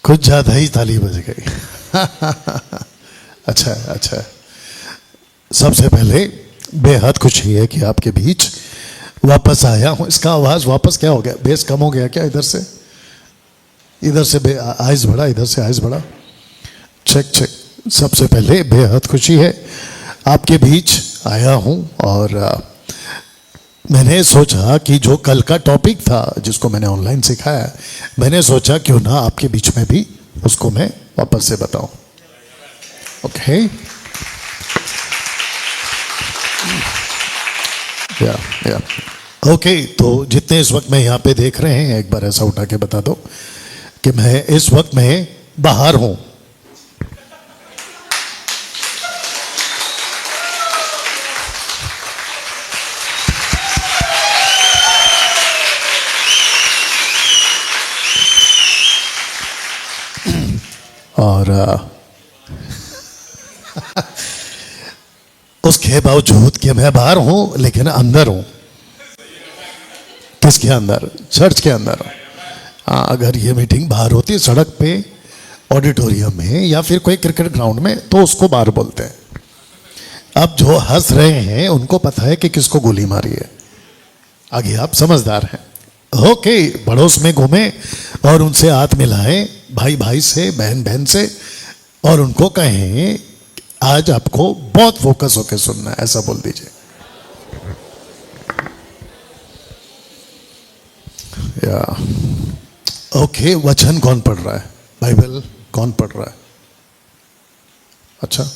कुछ ज़्यादा ही ताली बज गई। अच्छा अच्छा, सबसे पहले बेहद खुशी है कि आपके बीच वापस आया हूँ। इसका आवाज़ वापस क्या हो गया? बेस कम हो गया क्या? इधर से आइज बढ़ा, इधर से आइज बढ़ा। Check check. सबसे पहले बेहद खुशी है आपके बीच आया हूँ और मैंने सोचा कि जो कल का टॉपिक था जिसको मैंने ऑनलाइन सिखाया, मैंने सोचा क्यों ना आपके बीच में भी उसको मैं वापस से बताऊं। ओके या ओके। तो जितने इस वक्त में यहाँ पे देख रहे हैं, एक बार ऐसा उठा के बता दो कि मैं इस वक्त में बाहर हूं। और उसके बावजूद कि मैं बाहर हूं लेकिन अंदर हूं। किसके अंदर? चर्च के अंदर। अगर ये मीटिंग बाहर होती सड़क पे, ऑडिटोरियम में या फिर कोई क्रिकेट ग्राउंड में तो उसको बाहर बोलते हैं। अब जो हंस रहे हैं उनको पता है कि किसको गोली मारी है। आगे आप समझदार हैं। ओके, पड़ोस में घूमे और उनसे हाथ मिलाएं, भाई भाई से, बहन बहन से, और उनको कहें आज आपको बहुत फोकस होकर सुनना है, ऐसा बोल दीजिए। या ओके, वचन कौन पढ़ रहा है? बाइबल कौन पढ़ रहा है? अच्छा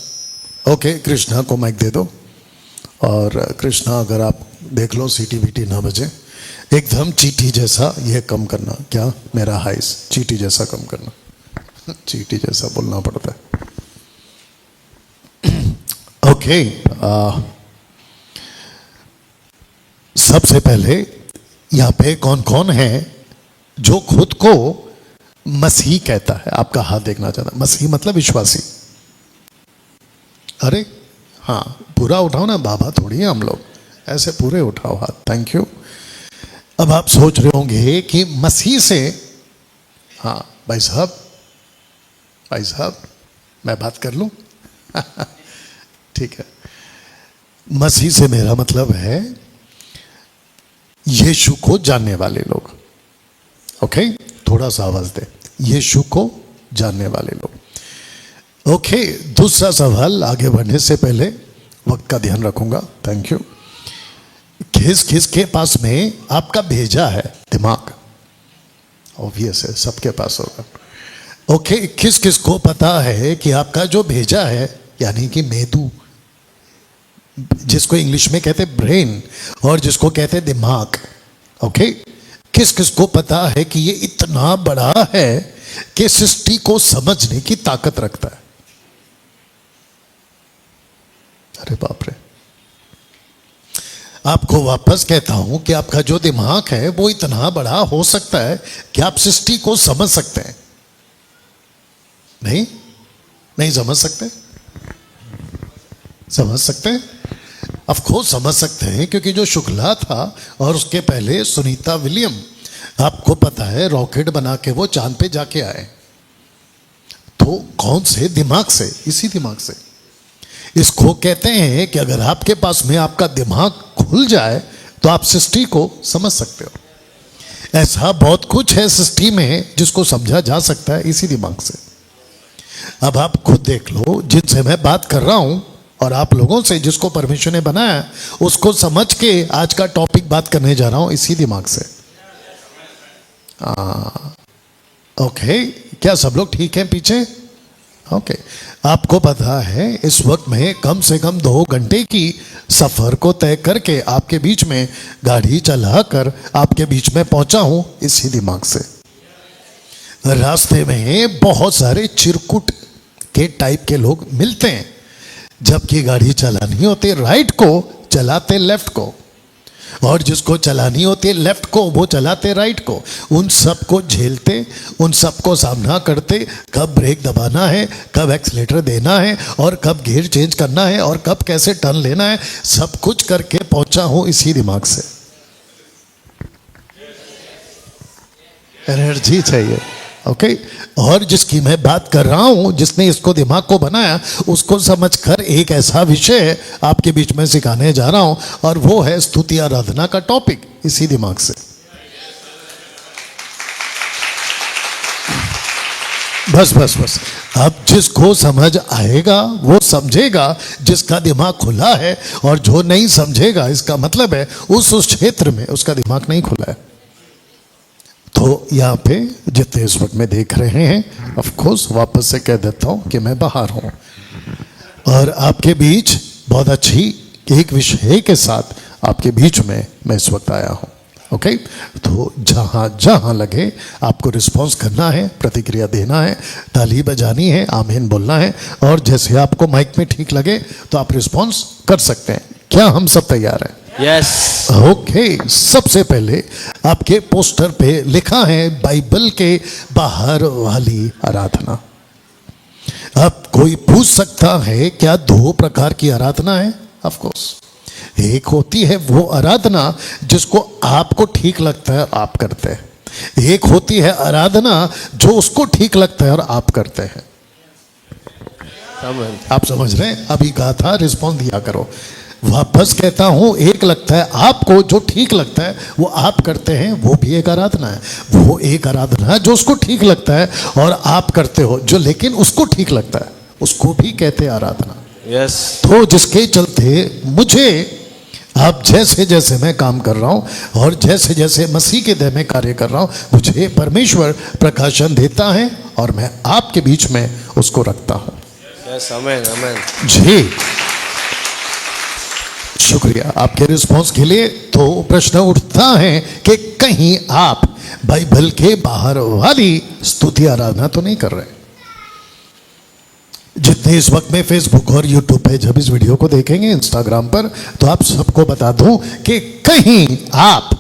ओके, कृष्णा को माइक दे दो। और कृष्णा, अगर आप देख लो सीटी वीटी ना बजे, एकदम चीटी जैसा ये कम करना। क्या मेरा हाइस? चीटी जैसा कम करना। चीटी जैसा बोलना पड़ता है। ओके, सबसे पहले यहाँ पे कौन कौन है जो खुद को मसीह कहता है? आपका हाथ देखना चाहता। मसीह मतलब विश्वासी। अरे हाँ, पूरा उठाओ ना, बाबा थोड़ी है हम लोग, ऐसे पूरे उठाओ हाथ। Thank you. अब आप सोच रहे होंगे कि मसीह से, हाँ भाई साहब, भाई साहब मैं बात कर लूं? ठीक है। मसीह से मेरा मतलब है यीशु को जानने वाले लोग। ओके, थोड़ा सा आवाज दे। यीशु को जानने वाले लोग। ओके, दूसरा सवाल आगे बढ़ने से पहले वक्त का ध्यान रखूंगा। Thank you. किस किस के पास में आपका भेजा है दिमाग? ऑब्वियस है, सबके पास होगा। ओके, किस किस को पता है कि आपका जो भेजा है, यानी कि मेदू, जिसको इंग्लिश में कहते ब्रेन और जिसको कहते दिमाग, ओके, किस किस को पता है कि ये इतना बड़ा है कि सृष्टि को समझने की ताकत रखता है? अरे बाप रे। आपको वापस कहता हूं कि आपका जो दिमाग है वो इतना बड़ा हो सकता है कि आप सृष्टि को समझ सकते हैं। नहीं नहीं समझ सकते? समझ सकते हैं, ऑफकोर्स समझ सकते हैं, क्योंकि जो शुक्ला था और उसके पहले सुनीता विलियम, आपको पता है रॉकेट बना के वो चांद पे जाके आए। तो कौन से दिमाग से? इसी दिमाग से। इसको कहते हैं कि अगर आपके पास में आपका दिमाग खुल जाए तो आप सृष्टि को समझ सकते हो। ऐसा बहुत कुछ है सृष्टि में जिसको समझा जा सकता है इसी दिमाग से। अब आप खुद देख लो, जिनसे मैं बात कर रहा हूं और आप लोगों से, जिसको परमेश्वर ने बनाया, उसको समझ के आज का टॉपिक बात करने जा रहा हूं इसी दिमाग से। ओके, क्या सब लोग ठीक हैं पीछे? ओके, आपको पता है इस वक्त में कम से कम 2 घंटे की सफर को तय करके आपके बीच में गाड़ी चलाकर आपके बीच में पहुंचा हूं इसी दिमाग से। रास्ते में बहुत सारे चिरकुट के टाइप के लोग मिलते हैं, जबकि गाड़ी चलानी होती राइट को, चलाते लेफ्ट को, और जिसको चलानी होती है लेफ्ट को वो चलाते राइट को। उन सबको झेलते, उन सबको सामना करते, कब ब्रेक दबाना है, कब एक्सीलेटर देना है, और कब गियर चेंज करना है, और कब कैसे टर्न लेना है, सब कुछ करके पहुंचा हूं इसी दिमाग से। एनर्जी चाहिए, ओके और जिसकी मैं बात कर रहा हूं, जिसने इसको दिमाग को बनाया, उसको समझकर एक ऐसा विषय आपके बीच में सिखाने जा रहा हूं, और वो है स्तुति आराधना का टॉपिक, इसी दिमाग से। बस बस बस, अब जिसको समझ आएगा वो समझेगा, जिसका दिमाग खुला है, और जो नहीं समझेगा इसका मतलब है उस क्षेत्र में उसका दिमाग नहीं खुला है। तो यहाँ पे जितने इस वक्त में देख रहे हैं, ऑफ कोर्स वापस से कह देता हूँ कि मैं बाहर हूँ और आपके बीच बहुत अच्छी एक विषय के साथ आपके बीच में मैं इस वक्त आया हूँ। ओके तो जहाँ जहाँ लगे आपको रिस्पॉन्स करना है, प्रतिक्रिया देना है, ताली बजानी है, आमीन बोलना है, और जैसे आपको माइक में ठीक लगे तो आप रिस्पॉन्स कर सकते हैं। क्या हम सब तैयार हैं? यस। ओके सबसे पहले आपके पोस्टर पे लिखा है बाइबल के बाहर वाली आराधना। अब कोई पूछ सकता है क्या दो प्रकार की आराधना है? ऑफ कोर्स, एक होती है वो आराधना जिसको आपको ठीक लगता है आप करते हैं, एक होती है आराधना जो उसको ठीक लगता है और आप करते हैं। आप समझ रहे हैं? अभी कहा था रिस्पॉन्स दिया करो। वापस कहता हूं, एक लगता है आपको, जो ठीक लगता है वो आप करते हैं, वो भी एक आराधना है। वो एक आराधना है जो उसको ठीक लगता है और आप करते हो, जो लेकिन उसको ठीक लगता है उसको भी कहते हैं आराधना। यस। तो जिसके चलते मुझे आप जैसे जैसे मैं काम कर रहा हूं और जैसे जैसे मसीह के देह में कार्य कर रहा हूं, मुझे परमेश्वर प्रकाशन देता है और मैं आपके बीच में उसको रखता हूं। यस, आमीन आमीन। जी शुक्रिया आपके रिस्पॉन्स के लिए। तो प्रश्न उठता है कि कहीं आप बाइबल के बाहर वाली स्तुति आराधना तो नहीं कर रहे? जितने इस वक्त में फेसबुक और यूट्यूब पे जब इस वीडियो को देखेंगे, इंस्टाग्राम पर, तो आप सबको बता दूं कि कहीं आप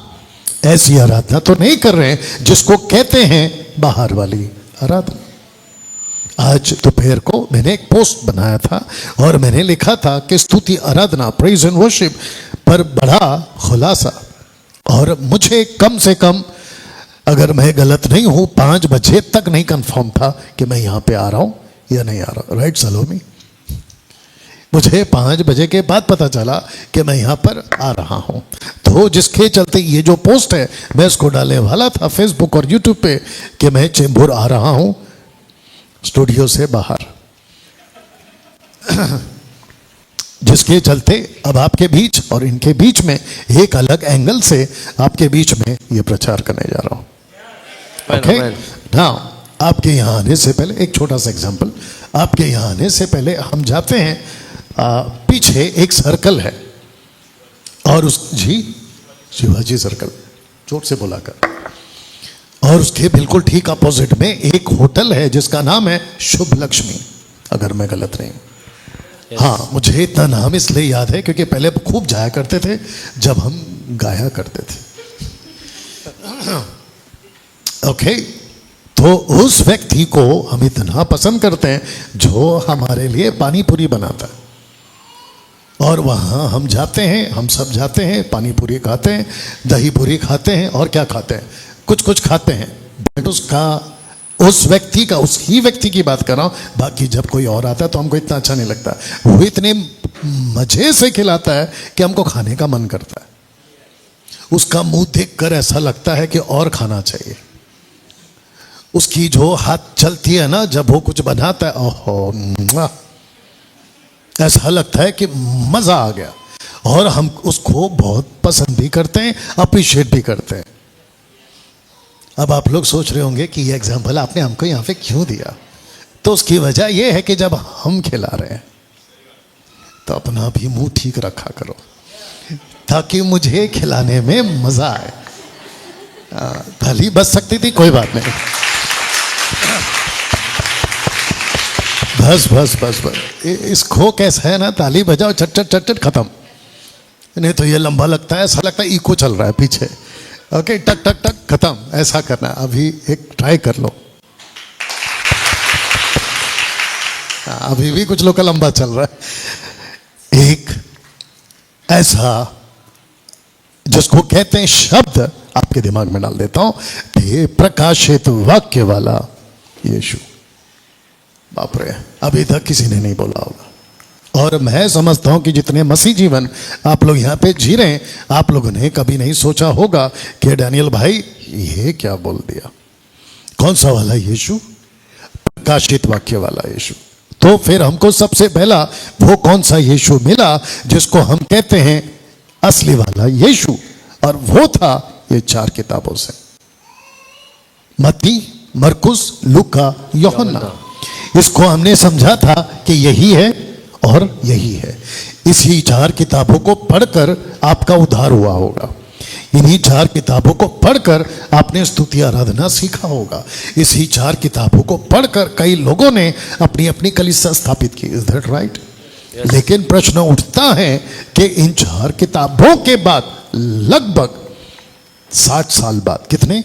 ऐसी आराधना तो नहीं कर रहे जिसको कहते हैं बाहर वाली आराधना। आज दोपहर को मैंने एक पोस्ट बनाया था और मैंने लिखा था कि स्तुति आराधना, प्रेज एंड वर्शिप पर बड़ा खुलासा, और मुझे कम से कम, अगर मैं गलत नहीं हूं, 5 बजे तक नहीं कंफर्म था कि मैं यहां पे आ रहा हूं या नहीं आ रहा। राइट सलोमी? मुझे 5 बजे के बाद पता चला कि मैं यहां पर आ रहा हूं। तो जिसके चलते ये जो पोस्ट है मैं इसको डालने वाला था फेसबुक और यूट्यूब पे कि मैं चेंबूर आ रहा हूं स्टूडियो से बाहर। जिसके चलते अब आपके बीच और इनके बीच में एक अलग एंगल से आपके बीच में ये प्रचार करने जा रहा हूं। ओके नाउ, आपके यहाँ आने से पहले एक छोटा सा एग्जांपल। आपके यहाँ आने से पहले हम जाते हैं, पीछे एक सर्कल है और उस शिवाजी सर्कल, जोर से बोला कर, और उसके बिल्कुल ठीक अपोजिट में एक होटल है जिसका नाम है शुभ लक्ष्मी, अगर मैं गलत नहीं। हाँ, मुझे इतना नाम इसलिए याद है क्योंकि पहले खूब जाया करते थे जब हम गाया करते थे। ओके तो उस व्यक्ति को हम इतना पसंद करते हैं जो हमारे लिए पानी पूरी बनाता है, और वहाँ हम जाते हैं, हम सब जाते हैं, पानी पूरी खाते हैं, दही पूरी खाते हैं, और क्या खाते हैं, कुछ कुछ खाते हैं। बट उसका, उस व्यक्ति का, उस ही व्यक्ति की बात कर रहा हूँ। बाकी जब कोई और आता है तो हमको इतना अच्छा नहीं लगता। वो इतने मजे से खिलाता है कि हमको खाने का मन करता है। उसका मुंह देखकर ऐसा लगता है कि और खाना चाहिए। उसकी जो हाथ चलती है ना जब वो कुछ बनाता है, ओहो, ऐसा लगता है कि मजा आ गया, और हम उसको बहुत पसंद भी करते हैं, अप्रिशिएट भी करते हैं। अब आप लोग सोच रहे होंगे कि ये एग्जाम्पल आपने हमको यहाँ पे क्यों दिया? तो उसकी वजह यह है कि जब हम खिला रहे हैं तो अपना भी मुंह ठीक रखा करो ताकि मुझे खिलाने में मजा आए। ताली बच सकती थी, कोई बात नहीं। बस बस बस बस, इसको कैसा है ना, ताली बजाओ, चट चट चट चट खत्म। नहीं तो ये लंबा लगता है, ऐसा लगता है इको चल रहा है पीछे। ओके, टक टक टक खत्म, ऐसा करना। अभी एक ट्राई कर लो। अभी भी कुछ लोग का लंबा चल रहा है। एक ऐसा जिसको कहते हैं शब्द, आपके दिमाग में डाल देता हूं, प्रकाशित वाक्य वाला यीशु। बाप रे, अभी तक किसी ने नहीं बोला होगा। और मैं समझता हूं कि जितने मसीह जीवन आप लोग यहाँ पे जी रहे हैं, आप लोगों ने कभी नहीं सोचा होगा कि डैनियल भाई ये क्या बोल दिया। कौन सा वाला यीशु? प्रकाशित वाक्य वाला यीशु। तो फिर हमको सबसे पहला वो कौन सा यीशु मिला जिसको हम कहते हैं असली वाला यीशु, और वो था ये 4 किताबों से, मत्ती, मरकुस, लूका, यूहन्ना। इसको हमने समझा था कि यही है और यही है। इसी 4 किताबों को पढ़कर आपका उद्धार हुआ होगा। इन्हीं 4 किताबों को पढ़कर आपने स्तुति आराधना सीखा होगा। इसी 4 किताबों को पढ़कर कई लोगों ने अपनी अपनी कलीसिया स्थापित की। Is that right? लेकिन प्रश्न उठता है कि इन 4 किताबों के बाद लगभग 60 साल बाद, कितने?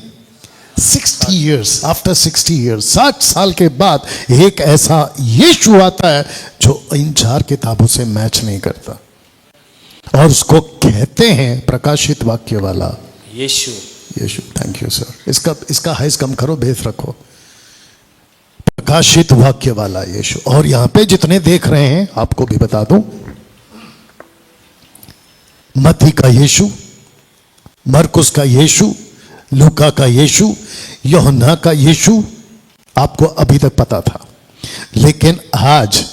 60 years, आफ्टर 60 years, 60 साल के बाद एक ऐसा यीशु आता है जो इन 4 किताबों से मैच नहीं करता, और उसको कहते हैं प्रकाशित वाक्य वाला Yeshu. Yeshu. Thank you sir. इसका हाइस कम करो, बेस रखो। प्रकाशित वाक्य वाला यीशु। और यहां पे जितने देख रहे हैं आपको भी बता दूं, मत्ती का यीशु, मरकुस का यीशु, लूका का यीशु, यूहन्ना का यीशु आपको अभी तक पता था। लेकिन आज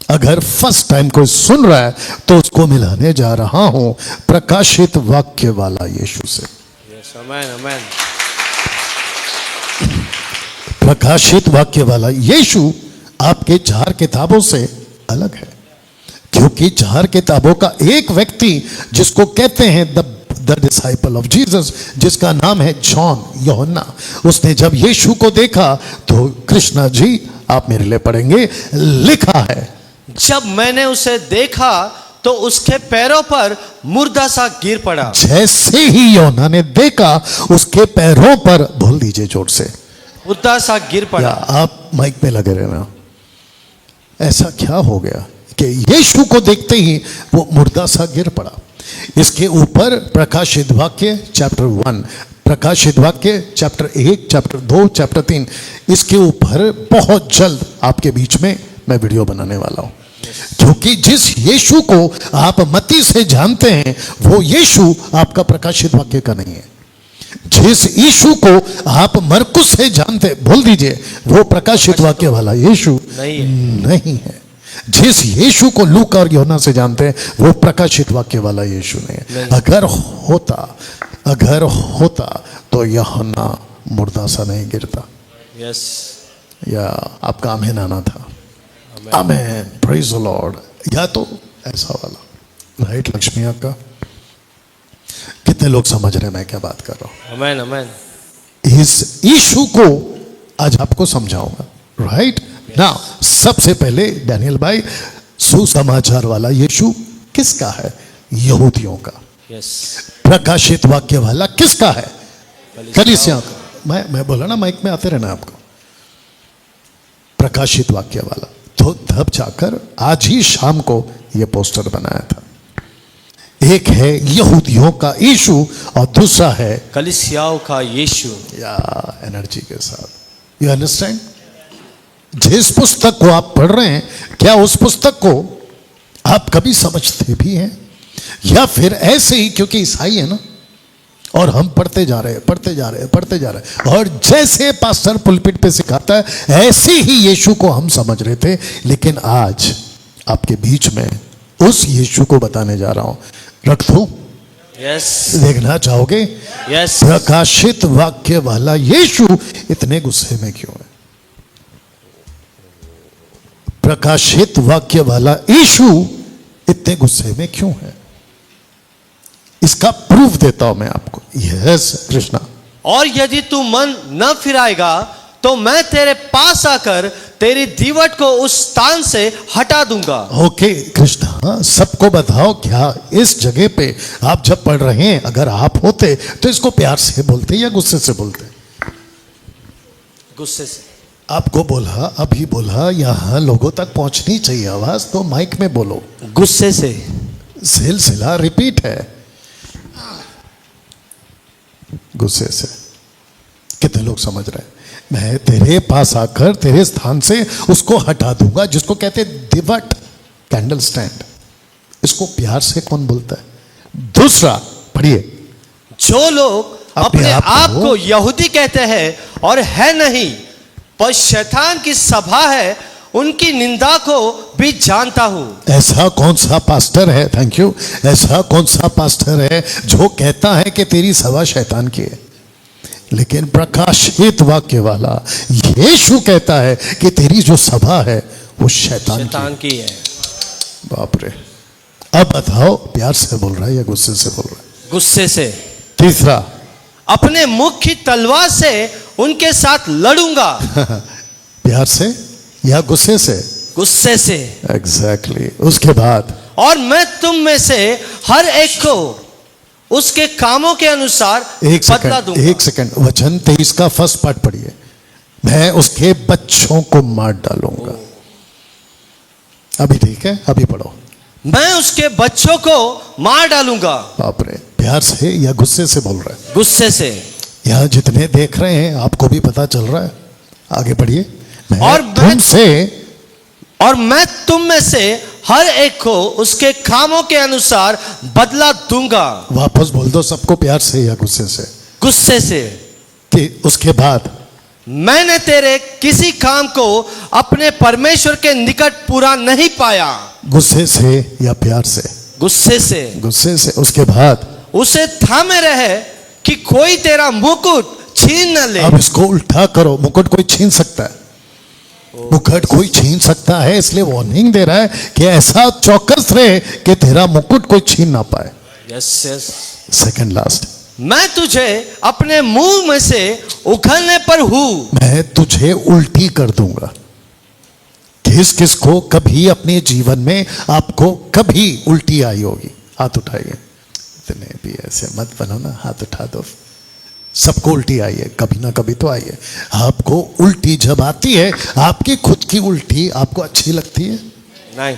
अगर फर्स्ट टाइम कोई सुन रहा है तो उसको मिलाने जा रहा हूं प्रकाशित वाक्य वाला यीशु से। यस, आमेन, आमेन। प्रकाशित वाक्य वाला यीशु आपके 4 किताबों से अलग है, क्योंकि 4 किताबों का एक व्यक्ति जिसको कहते हैं द डिसाइपल ऑफ जीसस, जिसका नाम है जॉन, यूहन्ना, उसने जब यीशु को देखा तो कृष्णा जी आप मेरे लिए पढ़ेंगे, लिखा है, जब मैंने उसे देखा तो उसके पैरों पर मुर्दा सा गिर पड़ा। जैसे ही यूहन्ना ने देखा उसके पैरों पर, बोल दीजिए जोर से, मुर्दा सा गिर या पड़ा। आप माइक पे लगे रहना। ऐसा क्या हो गया कि यीशु को देखते ही वो मुर्दा सा गिर पड़ा। इसके ऊपर प्रकाशित वाक्य चैप्टर 1, प्रकाशित वाक्य चैप्टर 1, चैप्टर 2, चैप्टर 3, इसके ऊपर बहुत जल्द आपके बीच में मैं वीडियो बनाने वाला हूं, क्योंकि जिस यीशु को आप मत्ती से जानते हैं वो यीशु आपका प्रकाशित वाक्य का नहीं है। जिस यीशु को आप मरकुस से जानते, बोल दीजिए, वो प्रकाशित वाक्य वाला यीशु नहीं है। जिस यीशु को लूका और यूहन्ना से जानते हैं वो प्रकाशित वाक्य वाला यीशु नहीं है। अगर होता तो यूहन्ना मुर्दा सा नहीं गिरता। यस, या आपका आमेन आना था। आमेन, प्रेज द लॉर्ड। या तो ऐसा वाला, राइट लक्ष्मी आपका? कितने लोग समझ रहे हैं मैं क्या बात कर रहा हूं? आमेन, आमेन। इस यीशु को आज आपको समझाऊंगा, राइट ना। सबसे पहले डैनियल भाई, सुसमाचार वाला यीशु किसका है? यहूदियों का। यस, प्रकाशित वाक्य वाला किसका है? कलीसिया का। मैं बोला ना, माइक में आते रहना आपको। प्रकाशित वाक्य वाला। तो तब जाकर आज ही शाम को यह पोस्टर बनाया था। एक है यहूदियों का यीशु और दूसरा है कलीसियाओं का यीशु। या एनर्जी के साथ। You understand? जिस पुस्तक को आप पढ़ रहे हैं, क्या उस पुस्तक को आप कभी समझते भी हैं, या फिर ऐसे ही क्योंकि ईसाई है ना, और हम पढ़ते जा रहे हैं, और जैसे पास्टर पुलपिट पे सिखाता है ऐसे ही यीशु को हम समझ रहे थे। लेकिन आज आपके बीच में उस यीशु को बताने जा रहा हूं। रख दूं? यस, देखना चाहोगे? यस। प्रकाशित वाक्य वाला यीशु इतने गुस्से में क्यों है? प्रकाशित वाक्य वाला यीशु इतने गुस्से में क्यों है? इसका प्रूफ देता हूं मैं आपको। यस कृष्णा। और यदि तू मन न फिराएगा तो मैं तेरे पास आकर तेरी दीवट को उस स्थान से हटा दूंगा। ओके कृष्णा, सबको बताओ, क्या इस जगह पे आप जब पढ़ रहे हैं, अगर आप होते तो इसको प्यार से बोलते या गुस्से से बोलते? गुस्से से। आपको बोला, अभी बोला, यहां लोगों तक पहुंचनी चाहिए आवाज, तो माइक में बोलो। गुस्से से। सिलसिला रिपीट है। गुस्से से। कितने लोग समझ रहे हैं? मैं तेरे पास आकर तेरे स्थान से उसको हटा दूंगा, जिसको कहते दिवट, कैंडल स्टैंड। इसको प्यार से कौन बोलता है? दूसरा पढ़िए। जो लोग अपने आप को यहूदी कहते हैं और है नहीं, पर शैतान की सभा है, उनकी निंदा को भी जानता हूं। ऐसा कौन सा पास्टर है, थैंक यू, ऐसा कौन सा पास्टर है जो कहता है कि तेरी सभा शैतान की है? लेकिन प्रकाशित वाक्य वाला यीशु कहता है कि तेरी जो सभा है वो शैतान की है। बाप रे। अब बताओ, प्यार से बोल रहा है या गुस्से से बोल रहा है? गुस्से से। तीसरा, अपने मुख की तलवार से उनके साथ लड़ूंगा। प्यार से या गुस्से से? गुस्से से। एग्जैक्टली। उसके बाद, और मैं तुम में से हर एक को उसके कामों के अनुसार बदला दूंगा। एक सेकंड, वचन 23 का फर्स्ट पार्ट पढ़िए। मैं उसके बच्चों को मार डालूंगा। अभी ठीक है, अभी पढ़ो। मैं उसके बच्चों को मार डालूंगा। बाप रे। प्यार से या गुस्से से बोल रहा है? गुस्से से। यहाँ जितने देख रहे हैं आपको भी पता चल रहा है। आगे बढ़िए। और मैं तुम में से हर एक को उसके कामों के अनुसार बदला दूंगा। वापस बोल दो सबको, प्यार से या गुस्से से? गुस्से से। कि उसके बाद, मैंने तेरे किसी काम को अपने परमेश्वर के निकट पूरा नहीं पाया। गुस्से से या प्यार से? गुस्से से। गुस्से से। उसके बाद, उसे थामे रहे कि कोई तेरा मुकुट छीन न ले। अब इसको उल्टा करो। मुकुट कोई छीन सकता है? मुकुट कोई छीन सकता है, इसलिए वार्निंग दे रहा है कि ऐसा चौकस रहे कि तेरा मुकुट कोई छीन ना पाए। Yes yes. सेकंड लास्ट, मैं तुझे अपने मुंह में से उखलने पर हूं। मैं तुझे उल्टी कर दूंगा। किस किस को कभी अपने जीवन में आपको कभी उल्टी आई होगी? हाथ उठाइए। इतने भी ऐसे मत बनो ना, हाथ उठा दो। सबको उल्टी आई है, कभी ना कभी तो आई है। आपको उल्टी जब आती है, आपकी खुद की उल्टी आपको अच्छी लगती है? नहीं।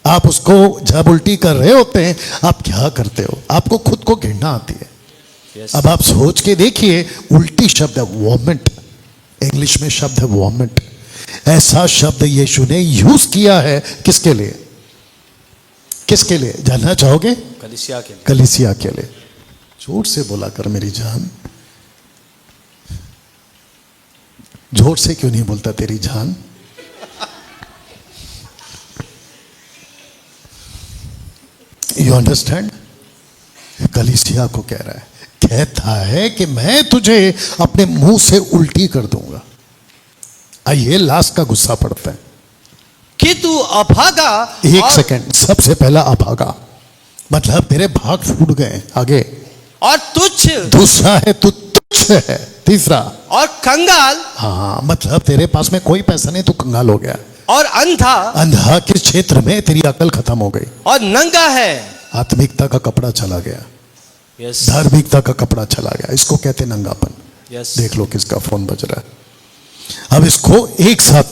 आप उसको जब उल्टी कर रहे होते हैं, आप क्या करते हो? आपको खुद को घृणा आती है। yes. अब आप सोच के देखिए, उल्टी शब्द है वॉमिट, इंग्लिश में शब्द है वॉमिट। ऐसा शब्द यीशु ने यूज किया है किसके लिए? किसके लिए जानना चाहोगे? कलीसिया के लिए। कलीसिया के लिए। जोर से बोला कर मेरी जान। जोर से क्यों नहीं बोलता तेरी जान? You understand? कलीसिया को कह रहा है, कहता है कि मैं तुझे अपने मुंह से उल्टी कर दूंगा। आइए लास्ट का गुस्सा पड़ता है कि तू अभागा। एक सेकंड, सबसे पहला अभागा मतलब तेरे भाग फूट गए। आगे, और तुच्छ। दूसरा है तू तुच्छ है। तीसरा, और कंगाल। हाँ, मतलब तेरे पास में कोई पैसा नहीं, तू कंगाल हो गया। और अंधा। अंधा किस क्षेत्र में? तेरी अकल खत्म हो गई। और नंगा है। आत्मिकता का कपड़ा चला गया। यस। धार्मिकता का कपड़ा चला गया। इसको कहते नंगापन। यस। देख लो किसका फोन बज रहा है। अब इसको एक साथ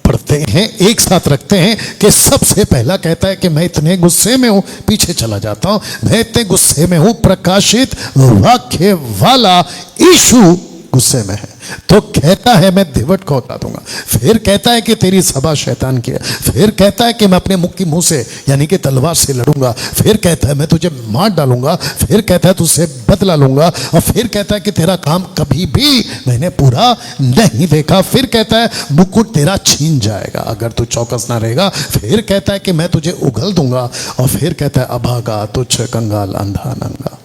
पढ़ते हैं, एक साथ रखते हैं कि सबसे पहला कहता है कि मैं इतने गुस्से में हूं, पीछे चला जाता हूं, मैं इतने गुस्से में हूं। प्रकाशित वाक्य वाला यीशु गुस्से में है, तो कहता है मैं दिवट को हटा दूंगा। फिर कहता है कि तेरी सभा शैतान की है। फिर कहता है कि मैं अपने मुख की मुंह से यानी कि तलवार से लड़ूंगा। फिर कहता है मैं तुझे मार डालूंगा। फिर कहता है तुझसे बदला लूंगा। और फिर कहता है कि तेरा काम कभी भी मैंने पूरा नहीं देखा। फिर कहता है मुकुट तेरा छीन जाएगा अगर तू चौकस ना रहेगा। फिर कहता है कि मैं तुझे उगल दूंगा। और फिर कहता है अभागा, तुच्छ, कंगाल, अंधा, नंगा।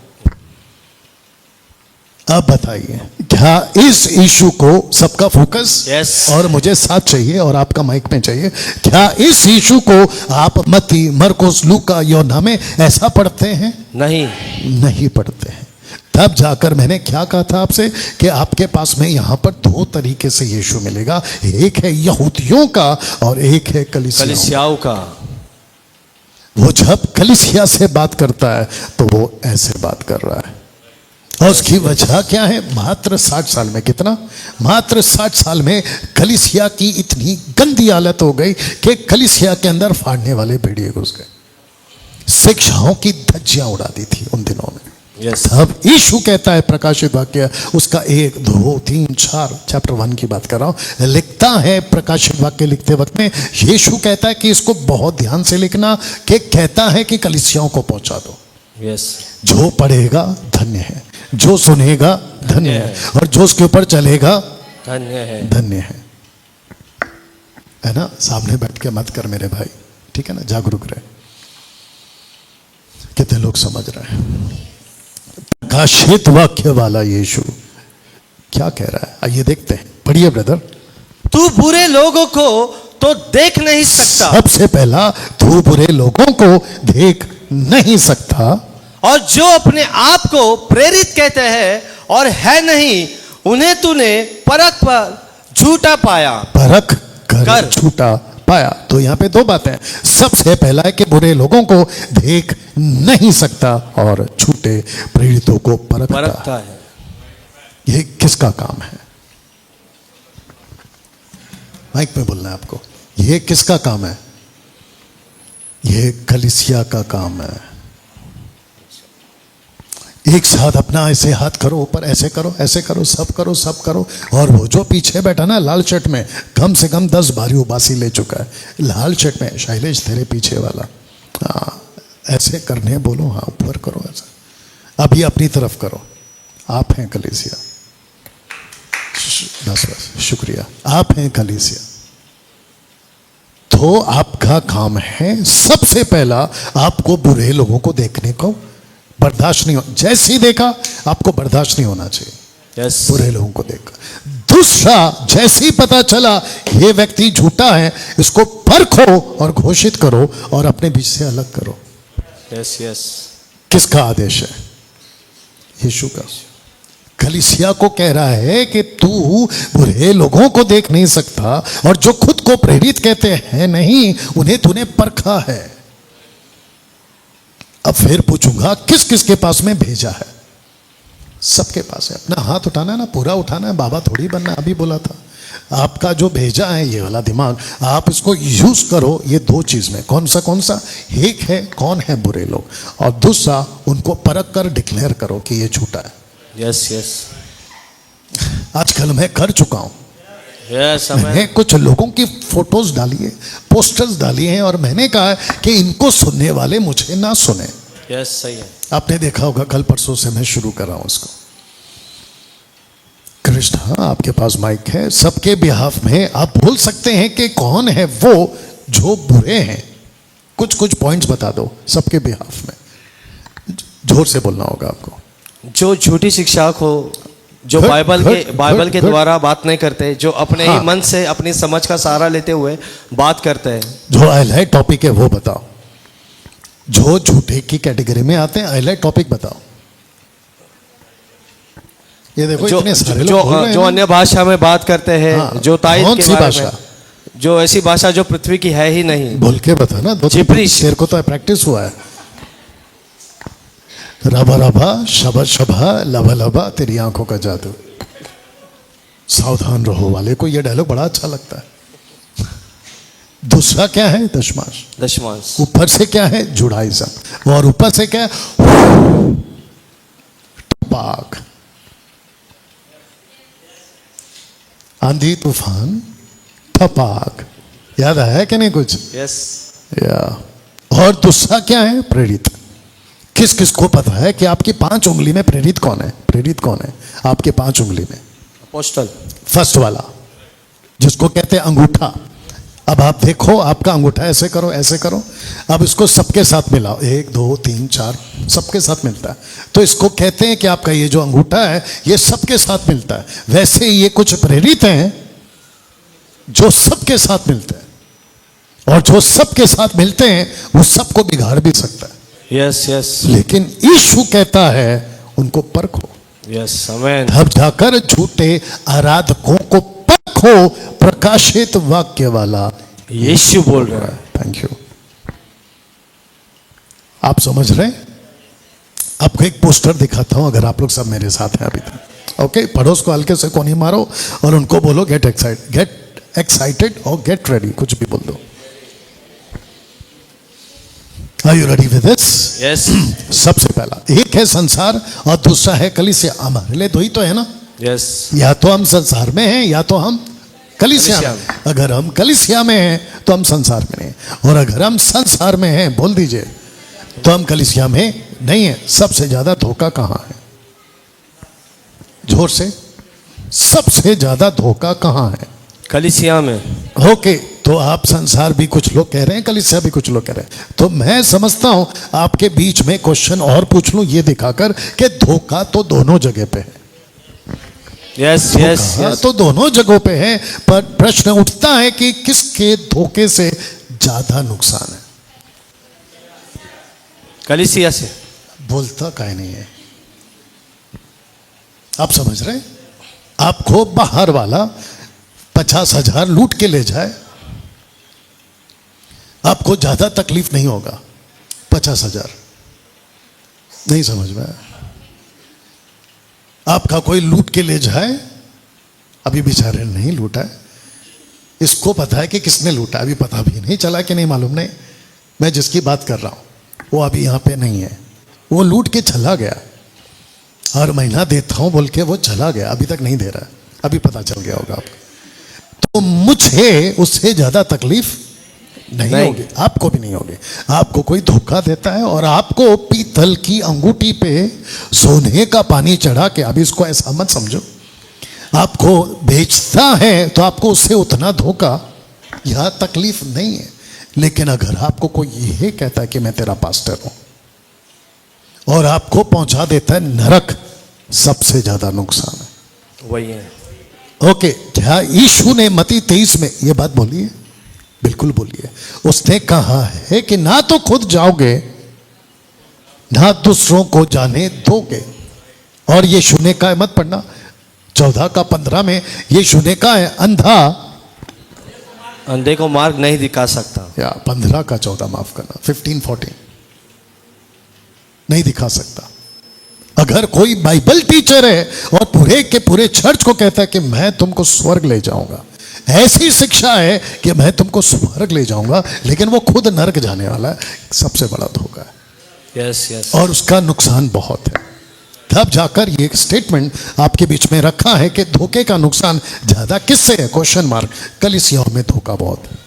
अब बताइए, क्या इस इशू को सबका फोकस? Yes. और मुझे साथ चाहिए और आपका माइक में चाहिए। क्या इस इशू को आप मत्ती, मरकुस, लूका, यूहन्ना में ऐसा पढ़ते हैं? नहीं, नहीं पढ़ते हैं। तब जाकर मैंने क्या कहा था आपसे कि आपके पास में यहां पर दो तरीके से यीशु मिलेगा। एक है यहूदियों का और एक है कलीसियाओं का। वो जब कलीसिया से बात करता है तो वो ऐसे बात कर रहा है। और उसकी वजह क्या है? मात्र 60 साल में, कितना? मात्र 60 साल में कलीसिया की इतनी गंदी हालत हो गई कि कलीसिया के अंदर फाड़ने वाले भेड़िए घुस गए। शिक्षाओं की धज्जियां उड़ा दी थी उन दिनों में। यस तब यीशु कहता है, प्रकाशित वाक्य उसका 1, 2, 3, 4 चैप्टर 1 की बात कर रहा हूं, लिखता है प्रकाशित वाक्य लिखते वक्त में यीशु कहता है कि इसको बहुत ध्यान से लिखना, कि कहता है कि कलीसियाओं को पहुंचा दो। यस जो पढ़ेगा धन्य है, जो सुनेगा धन्य है, और जो उसके ऊपर चलेगा धन्य है। धन्य है ना। सामने बैठ के मत कर मेरे भाई, ठीक है ना, जागरूक रहे। कितने लोग समझ रहे हैं? प्रकाशित वाक्य वाला यीशु क्या कह रहा है, आइए देखते हैं, पढ़िए ब्रदर। तू बुरे लोगों को तो देख नहीं सकता, सबसे पहला, तू बुरे लोगों को देख नहीं सकता, और जो अपने आप को प्रेरित कहते हैं और है नहीं, उन्हें तूने परख पर झूठा पाया। परख कर कर। झूठा पाया। तो यहाँ पे दो बातें हैं। सबसे पहला है कि बुरे लोगों को देख नहीं सकता और झूठे प्रेरितों को परखता है। ये किसका काम है? माइक में बोलना है आपको। ये किसका काम है? ये कलीसिया का काम है। एक साथ अपना ऐसे हाथ करो ऊपर, ऐसे करो, ऐसे करो, सब करो, सब करो। और वो जो पीछे बैठा ना लाल शर्ट में, कम से कम 10 बारी उबासी ले चुका है लाल शर्ट में। शैलेश तेरे पीछे वाला, हाँ ऐसे करने बोलो, हाँ ऊपर करो ऐसा। अभी अपनी तरफ करो। आप हैं कलीसिया। बस बस, शुक्रिया। आप हैं कलीसिया। तो आपका काम है सबसे पहला, आपको बुरे लोगों को देखने को बर्दाश्त नहीं हो। जैसे ही देखा आपको बर्दाश्त नहीं होना चाहिए। यस बुरे लोगों को देखा। दूसरा, जैसे ही पता चला ये व्यक्ति झूठा है, इसको परखो और घोषित करो और अपने बीच से अलग करो। यस यस किसका आदेश है? यीशु का। कलीसिया को कह रहा है कि तू बुरे लोगों को देख नहीं सकता, और जो खुद को प्रेरित कहते हैं नहीं, उन्हें तूने परखा है। अब फिर पूछूंगा, किस किस के पास में भेजा है? सबके पास है। अपना हाथ उठाना है ना, पूरा उठाना है, बाबा थोड़ी बनना है। अभी बोला था आपका जो भेजा है ये वाला दिमाग, आप इसको यूज करो ये दो चीज में। कौन सा? एक है कौन है बुरे लोग, और दूसरा उनको परख कर डिक्लेयर करो कि ये झूठा है। यस यस आजकल मैं कर चुका हूं। यस मैंने कुछ लोगों की फोटोज डाली है, पोस्टर्स डाली हैं, और मैंने कहा कि इनको सुनने वाले मुझे ना सुने। यस सही है। आपने देखा होगा, कल परसों से मैं शुरू कर रहा हूं उसको। कृष्ण, हाँ आपके पास माइक है। सबके बिहाफ में आप बोल सकते हैं कि कौन है वो जो बुरे हैं। कुछ कुछ पॉइंट्स बता दो सबके बिहाफ में। जोर से बोलना होगा आपको। जो झूठी शिक्षक हो, जो Good, बाइबल good, के good. द्वारा बात नहीं करते, जो अपने हाँ. ही मन से अपनी समझ का सहारा लेते हुए बात करते हैं। जो हाईलाइट टॉपिक है वो बताओ। जो झूठे की कैटेगरी में आते हैं, हाईलाइट टॉपिक बताओ। ये देखो जो इतने सारे जो, लोग बोल रहे हैं जो ना। अन्य भाषा में बात करते हैं, हाँ, जो ताइद कौन के सी बारे भाषा? में, जो ऐसी भाषा जो पृथ्वी की है ही नहीं। बोल के बता ना। जिब्रिश। तेरे को तो प्रैक्टिस हुआ है। रबा रबा शबा शबा लबा लबा तेरी आंखों का जादू। सावधान रहो वाले को ये डायलॉग बड़ा अच्छा लगता है। दूसरा क्या है? दशमांश। ऊपर से क्या है? जुडाइज्म। और ऊपर से क्या है? पाक। आंधी तूफान थपाक। याद आया कि नहीं कुछ? यस या। और दूसरा क्या है? प्रेरित। किस किस को पता है कि आपकी 5 उंगली में प्रेरित कौन है? प्रेरित कौन है आपके 5 उंगली में? अपोस्टल। फर्स्ट वाला, जिसको कहते हैं अंगूठा। अब आप देखो, आपका अंगूठा ऐसे करो, ऐसे करो। अब इसको सबके साथ मिलाओ, 1 2 3 4 सबके साथ मिलता है। तो इसको कहते हैं कि आपका ये जो अंगूठा है ये सबके साथ मिलता है। वैसे ही ये कुछ प्रेरित हैं जो सबके साथ मिलते हैं, और जो सबके साथ मिलते हैं वो सबको बिगाड़ भी सकता है। यस यस लेकिन यीशु कहता है उनको परखो। Yes amen. तब जाकर झूठे आराधकों को परखो। प्रकाशित वाक्य वाला यीशु बोल रहा है। Thank you. आप समझ रहे हैं? आपको एक पोस्टर दिखाता हूं, अगर आप लोग सब मेरे साथ हैं अभी तक। ओके, पड़ोस को हल्के से कोनी मारो और उनको बोलो गेट एक्साइटेड और गेट रेडी, कुछ भी बोल दो। Are you ready with this? Yes सबसे पहला एक है संसार और दूसरा है कलीसिया। हमारे लिए दो ही तो है ना, यस या तो हम संसार में हैं या तो हम कलीसिया में। अगर हम कलीसिया में हैं तो हम संसार में नहीं, और अगर हम संसार में हैं, बोल दीजिए, तो हम कलीसिया में नहीं है। सबसे ज्यादा धोखा कहां है? जोर से, सबसे ज्यादा धोखा कहां है? कलीसिया में। ओके, तो आप संसार भी कुछ लोग कह रहे हैं, कलीसिया भी कुछ लोग कह रहे हैं, तो मैं समझता हूं आपके बीच में क्वेश्चन और पूछ लूं ये दिखाकर कि धोखा तो दोनों जगह पे है। यस यस धोखा यस तो दोनों जगहों पे है, पर प्रश्न उठता है कि किसके धोखे से ज्यादा नुकसान है? कलीसिया से। बोलता काहे नहीं है? आप समझ रहे हैं? आपको बाहर वाला 50,000 लूट के ले जाए, आपको ज्यादा तकलीफ नहीं होगा। 50,000 नहीं समझ में आया? आपका कोई लूट के ले जाए, अभी बेचारे ने नहीं लूटा है, इसको पता है कि किसने लूटा, अभी पता भी नहीं चला कि नहीं मालूम नहीं। मैं जिसकी बात कर रहा हूं वो अभी यहां पे नहीं है, वो लूट के चला गया, हर महीना देता हूं बोल के वो चला गया, अभी तक नहीं दे रहा है, अभी पता चल गया होगा आपको। तो मुझे उससे ज्यादा तकलीफ नहीं होगी, आपको भी नहीं होगी। आपको कोई धोखा देता है और आपको पीतल की अंगूठी पे सोने का पानी चढ़ा के, अभी इसको ऐसा मत समझो, आपको बेचता है तो आपको उससे उतना धोखा या तकलीफ नहीं है। लेकिन अगर आपको कोई ये कहता है कि मैं तेरा पास्टर हूं और आपको पहुंचा देता है नरक, सबसे ज्यादा नुकसान है। वही है। ओके, क्या यीशु ने मत्ती 23 में ये बात बोली है? बिल्कुल बोलिए। उसने कहा है कि ना तो खुद जाओगे ना दूसरों को जाने दोगे। और यीशु ने कहा है, मत पढ़ना, 14 का 15 में यीशु ने कहा है, अंधा अंधे को मार्ग नहीं दिखा सकता। या 15 का 14 माफ करना, 15-14 नहीं दिखा सकता। अगर कोई बाइबल टीचर है और पूरे के पूरे चर्च को कहता है कि मैं तुमको स्वर्ग ले जाऊंगा, ऐसी शिक्षा है कि मैं तुमको स्वर्ग ले जाऊंगा, लेकिन वो खुद नरक जाने वाला है, सबसे बड़ा धोखा है। Yes yes. और उसका नुकसान बहुत है। तब जाकर ये स्टेटमेंट आपके बीच में रखा है कि धोखे का नुकसान ज्यादा किससे है? Question mark. कलीसियाओं में धोखा बहुत है।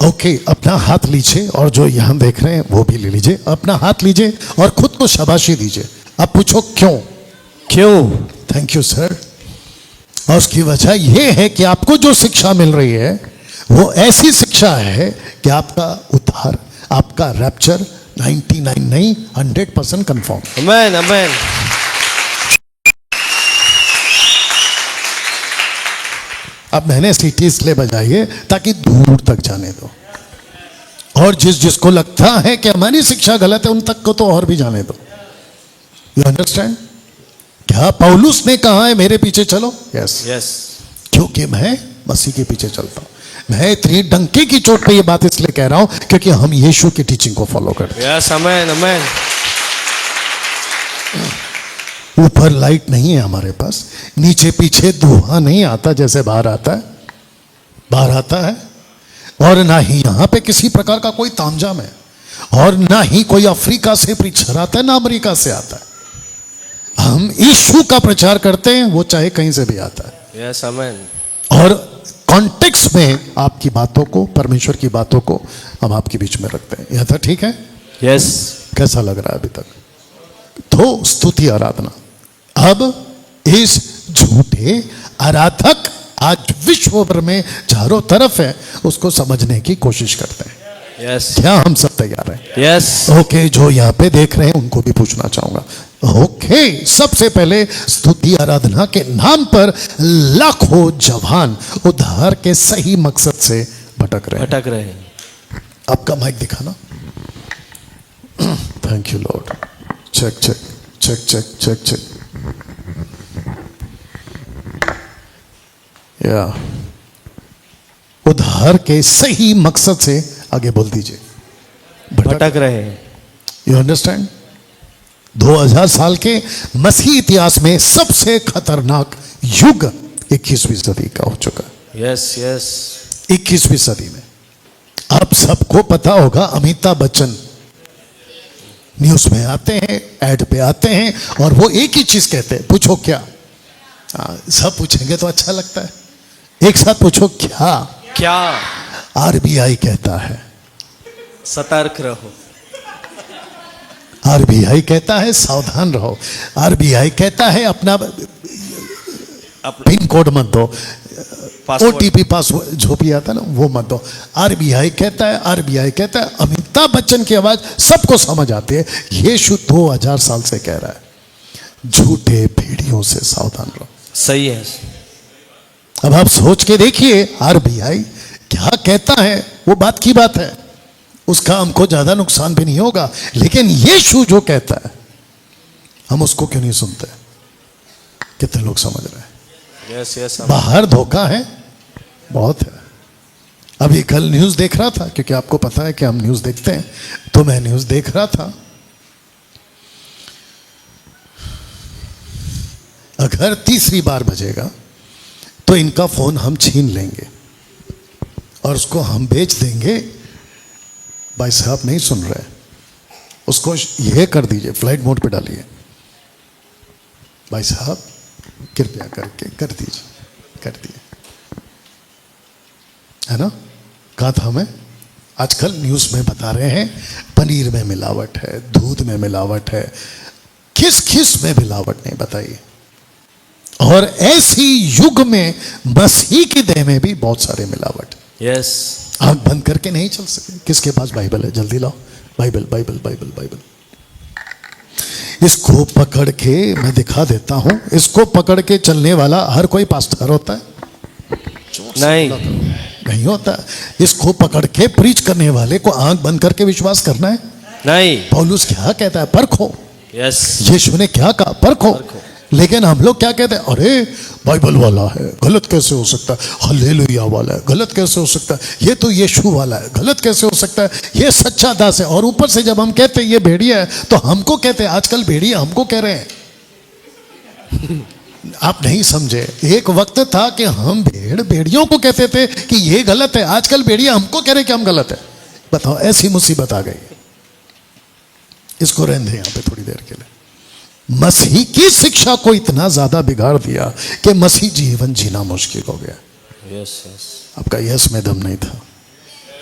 ओके, अपना हाथ लीजिए और जो यहां देख रहे हैं वो भी ले लीजिए, अपना हाथ लीजिए और खुद को शाबाशी दीजिए। अब पूछो क्यों? क्यों? Thank you sir. और उसकी वजह यह है कि आपको जो शिक्षा मिल रही है वो ऐसी शिक्षा है कि आपका उद्धार, आपका रैप्चर 99 नहीं 100% कंफर्म। आमेन आमेन। अब मैंने सीटी इसलिए बजाई है ताकि दूर तक जाने दो, और जिसको लगता है कि हमारी शिक्षा गलत है उन तक को तो और भी जाने दो। You understand? क्या पौलुस ने कहा है मेरे पीछे चलो? Yes yes. क्योंकि मैं मसीह के पीछे चलता हूं। मैं इतनी डंके की चोट पे ये बात इसलिए कह रहा हूं क्योंकि हम यीशु की टीचिंग को फॉलो करते हैं। यस आमेन आमेन। ऊपर लाइट नहीं है हमारे पास, नीचे पीछे धुआं नहीं आता जैसे बाहर आता है, और ना ही यहां पे किसी प्रकार का कोई तामझाम है, और ना ही कोई अफ्रीका से प्रीचर आता है ना अमेरिका से आता है। हम यीशु का प्रचार करते हैं, वो चाहे कहीं से भी आता है। Yes amen. और कॉन्टेक्स्ट में आपकी बातों को, परमेश्वर की बातों को हम आपके बीच में रखते हैं। यह था ठीक है? यस। कैसा लग रहा है अभी तक? तो स्तुति आराधना। अब इस झूठे आराधक आज विश्व भर में चारों तरफ है, उसको समझने की कोशिश करते हैं। यस। क्या हम सब तैयार हैं? यस। ओके, जो यहाँ पे देख रहे हैं उनको भी पूछना चाहूंगा। ओके, सबसे पहले स्तुति आराधना के नाम पर लाखों जवान उद्धार के सही मकसद से भटक रहे हैं। आपका माइक दिखाना। Thank you Lord. Check check check check check check. या उद्धार के सही मकसद से, आगे बोल दीजिए, भटक रहे हैं। You understand? 2000 साल के मसीह इतिहास में सबसे खतरनाक युग 21वीं सदी का हो चुका है। Yes yes. 21वीं सदी में आप सबको पता होगा अमिताभ बच्चन न्यूज में आते हैं, एड पे आते हैं और वो एक ही चीज कहते हैं, पूछो क्या। सब पूछेंगे तो अच्छा लगता है, एक साथ पूछो क्या। क्या? आरबीआई कहता है सतर्क रहो। आरबीआई कहता है सावधान रहो। आरबीआई कहता है अपना पिन कोड मत दो, ओटीपी पासवर्ड जो भी आता ना वो मत दो। आरबीआई कहता है। अमिताभ बच्चन की आवाज सबको समझ आती है। यीशु 2000 साल से कह रहा है झूठे भेड़ियों से सावधान रहो। सही है। अब आप सोच के देखिए आरबीआई क्या कहता है, वो बात की बात है, उसका हमको ज्यादा नुकसान भी नहीं होगा। लेकिन यीशु जो कहता है हम उसको क्यों नहीं सुनते? कितने लोग समझ रहे हैं? यस बाहर धोखा है, बहुत है। अभी कल न्यूज देख रहा था, क्योंकि आपको पता है कि हम न्यूज देखते हैं, तो मैं न्यूज देख रहा था। अगर तीसरी बार बजेगा तो इनका फोन हम छीन लेंगे और उसको हम बेच देंगे। भाई साहब नहीं सुन रहे, उसको यह कर दीजिए, फ्लाइट मोड पे डालिए। भाई साहब कृपया करके कर दीजिए, कर दिए, है ना। कहा था हमें, आजकल न्यूज में बता रहे हैं पनीर में मिलावट है, दूध में मिलावट है, किस में मिलावट नहीं बताइए। और ऐसी युग में मसीह की देह में भी बहुत सारे मिलावट। यस। आंख बंद करके नहीं चल सकते। किसके पास बाइबल है? जल्दी लाओ बाइबल, बाइबल, बाइबल, बाइबल। इसको पकड़ के मैं दिखा देता हूं। इसको पकड़ के चलने वाला हर कोई पास्टर होता है? नहीं होता। इसको पकड़ के प्रीच करने वाले को आंख बंद करके विश्वास करना है? नहीं। पौलुस क्या कहता है? परखो। यस। यीशु ने क्या कहा? परखो। लेकिन हम लोग क्या कहते हैं? अरे बाइबल वाला है, गलत कैसे हो सकता है? हालेलुया वाला है, गलत कैसे हो सकता है? ये तो यीशु वाला है, गलत कैसे हो सकता है? ये सच्चा दास है। और ऊपर से जब हम कहते हैं ये भेड़िया है, तो हमको कहते हैं, आजकल भेड़िया हमको कह रहे हैं। आप नहीं समझे। एक वक्त था कि हम भेड़ियों को कहते थे कि ये गलत है, आजकल भेड़िया हमको कह रहे कि हम गलत है। बताओ, ऐसी मुसीबत आ गई। इसको रहने दें यहां पे थोड़ी देर के लिए। मसीह की शिक्षा को इतना ज्यादा बिगाड़ दिया कि मसीह जीवन जीना मुश्किल हो गया। Yes yes. आपका यस में दम नहीं था।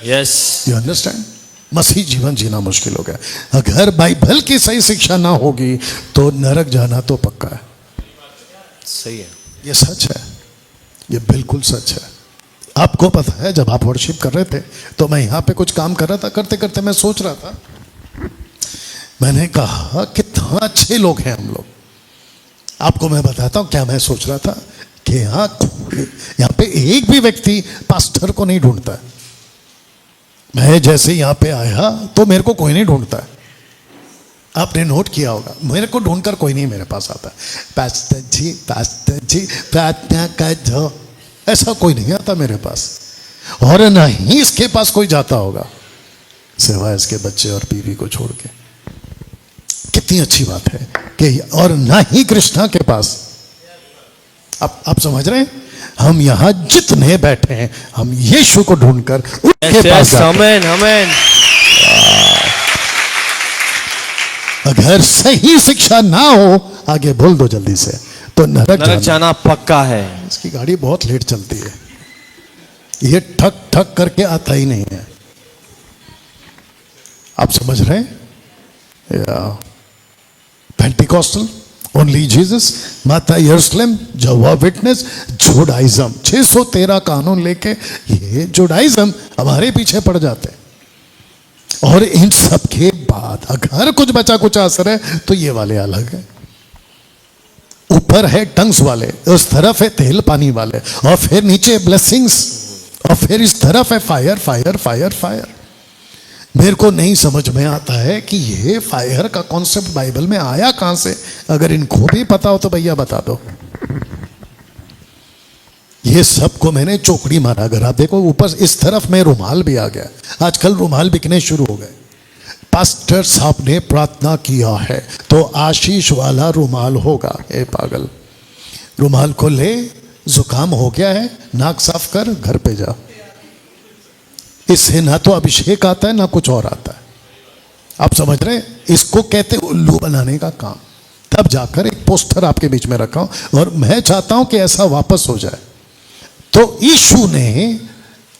Yes, you understand? मसीह जीवन जीना मुश्किल हो गया। अगर बाइबल की सही शिक्षा ना होगी तो नरक जाना तो पक्का है। सही है, ये सच है, ये बिल्कुल सच है। आपको पता है, जब आप वर्शिप कर रहे थे तो मैं यहां पे कुछ काम कर रहा था, करते करते मैं सोच रहा था, मैंने कहा कितना अच्छे लोग हैं हम लोग। आपको मैं बताता हूं क्या मैं सोच रहा था कि यहां पे एक भी व्यक्ति पास्टर को नहीं ढूंढता है। मैं जैसे यहां पे आया तो मेरे को कोई नहीं ढूंढता है। आपने नोट किया होगा, मेरे को ढूंढकर कोई नहीं मेरे पास आता। पास्टर जी प्रार्थना कर दो, ऐसा कोई नहीं आता मेरे पास। और ना ही इसके पास कोई जाता होगा, सिवाय इसके बच्चे और बीवी को छोड़ के। कितनी अच्छी बात है कि और ना ही कृष्णा के पास। आप समझ रहे हैं? हम यहां जितने बैठे हैं, हम यीशु को ढूंढकर उनके पास जाते हैं। आमेन। अगर सही शिक्षा ना हो, आगे बोल दो जल्दी से, तो नरक जाना पक्का है। इसकी गाड़ी बहुत लेट चलती है, ये ठक ठक करके आता ही नहीं है। आप समझ रहे हैं? पेंटिकॉस्टल, ओनली जीसस, माता यरूशलेम, जहोवा विटनेस, जुडाइज्म, 613 कानून लेके ये जुडाइज्म हमारे पीछे पड़ जाते हैं। और इन सब के बाद अगर कुछ बचा कुछ असर है तो ये वाले अलग है। ऊपर है टंग्स वाले, उस तरफ है तेल पानी वाले, और फिर नीचे ब्लेसिंग्स, और फिर इस तरफ है फायर फायर फायर फायर। मेरे को नहीं समझ में आता है कि ये फायर का कॉन्सेप्ट बाइबल में आया कहां से। अगर इनको भी पता हो तो भैया बता दो। ये सबको मैंने चौकड़ी मारा। अगर आप देखो ऊपर इस तरफ में रुमाल भी आ गया, आजकल रुमाल बिकने शुरू हो गए। पास्टर साहब ने प्रार्थना किया है तो आशीष वाला रुमाल होगा। ए पागल, रुमाल को ले, जुकाम हो गया है, नाक साफ कर, घर पे जा। इससे ना तो अभिषेक आता है ना कुछ और आता है। आप समझ रहे हैं? इसको कहते हैं उल्लू बनाने का काम। तब जाकर एक पोस्टर आपके बीच में रखा हूं और मैं चाहता हूं कि ऐसा वापस हो जाए। तो यीशु ने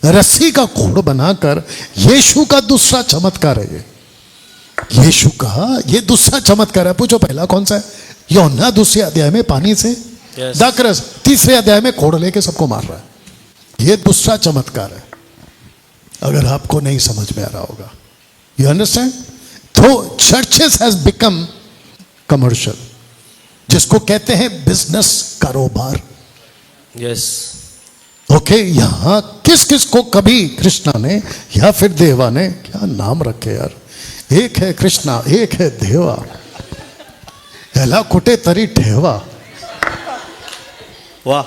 रस्सी का कोड़ बनाकर, यीशु का दूसरा चमत्कार है ये। यीशु का ये दूसरा चमत्कार है। पूछो पहला कौन सा है? यूहन्ना 2 अध्याय में पानी से दाखरस, 3 अध्याय में कोड़ लेके सबको मार रहा है। ये दूसरा चमत्कार है, अगर आपको नहीं समझ में आ रहा होगा। You understand? तो चर्चेस हैज बिकम कमर्शियल, जिसको कहते हैं बिजनेस, कारोबार। यस। ओके, यहां किस किस को कभी कृष्णा ने या फिर देवा ने, क्या नाम रखे यार, एक है कृष्णा एक है देवा, एला कुटे तरी ठेवा। वाह।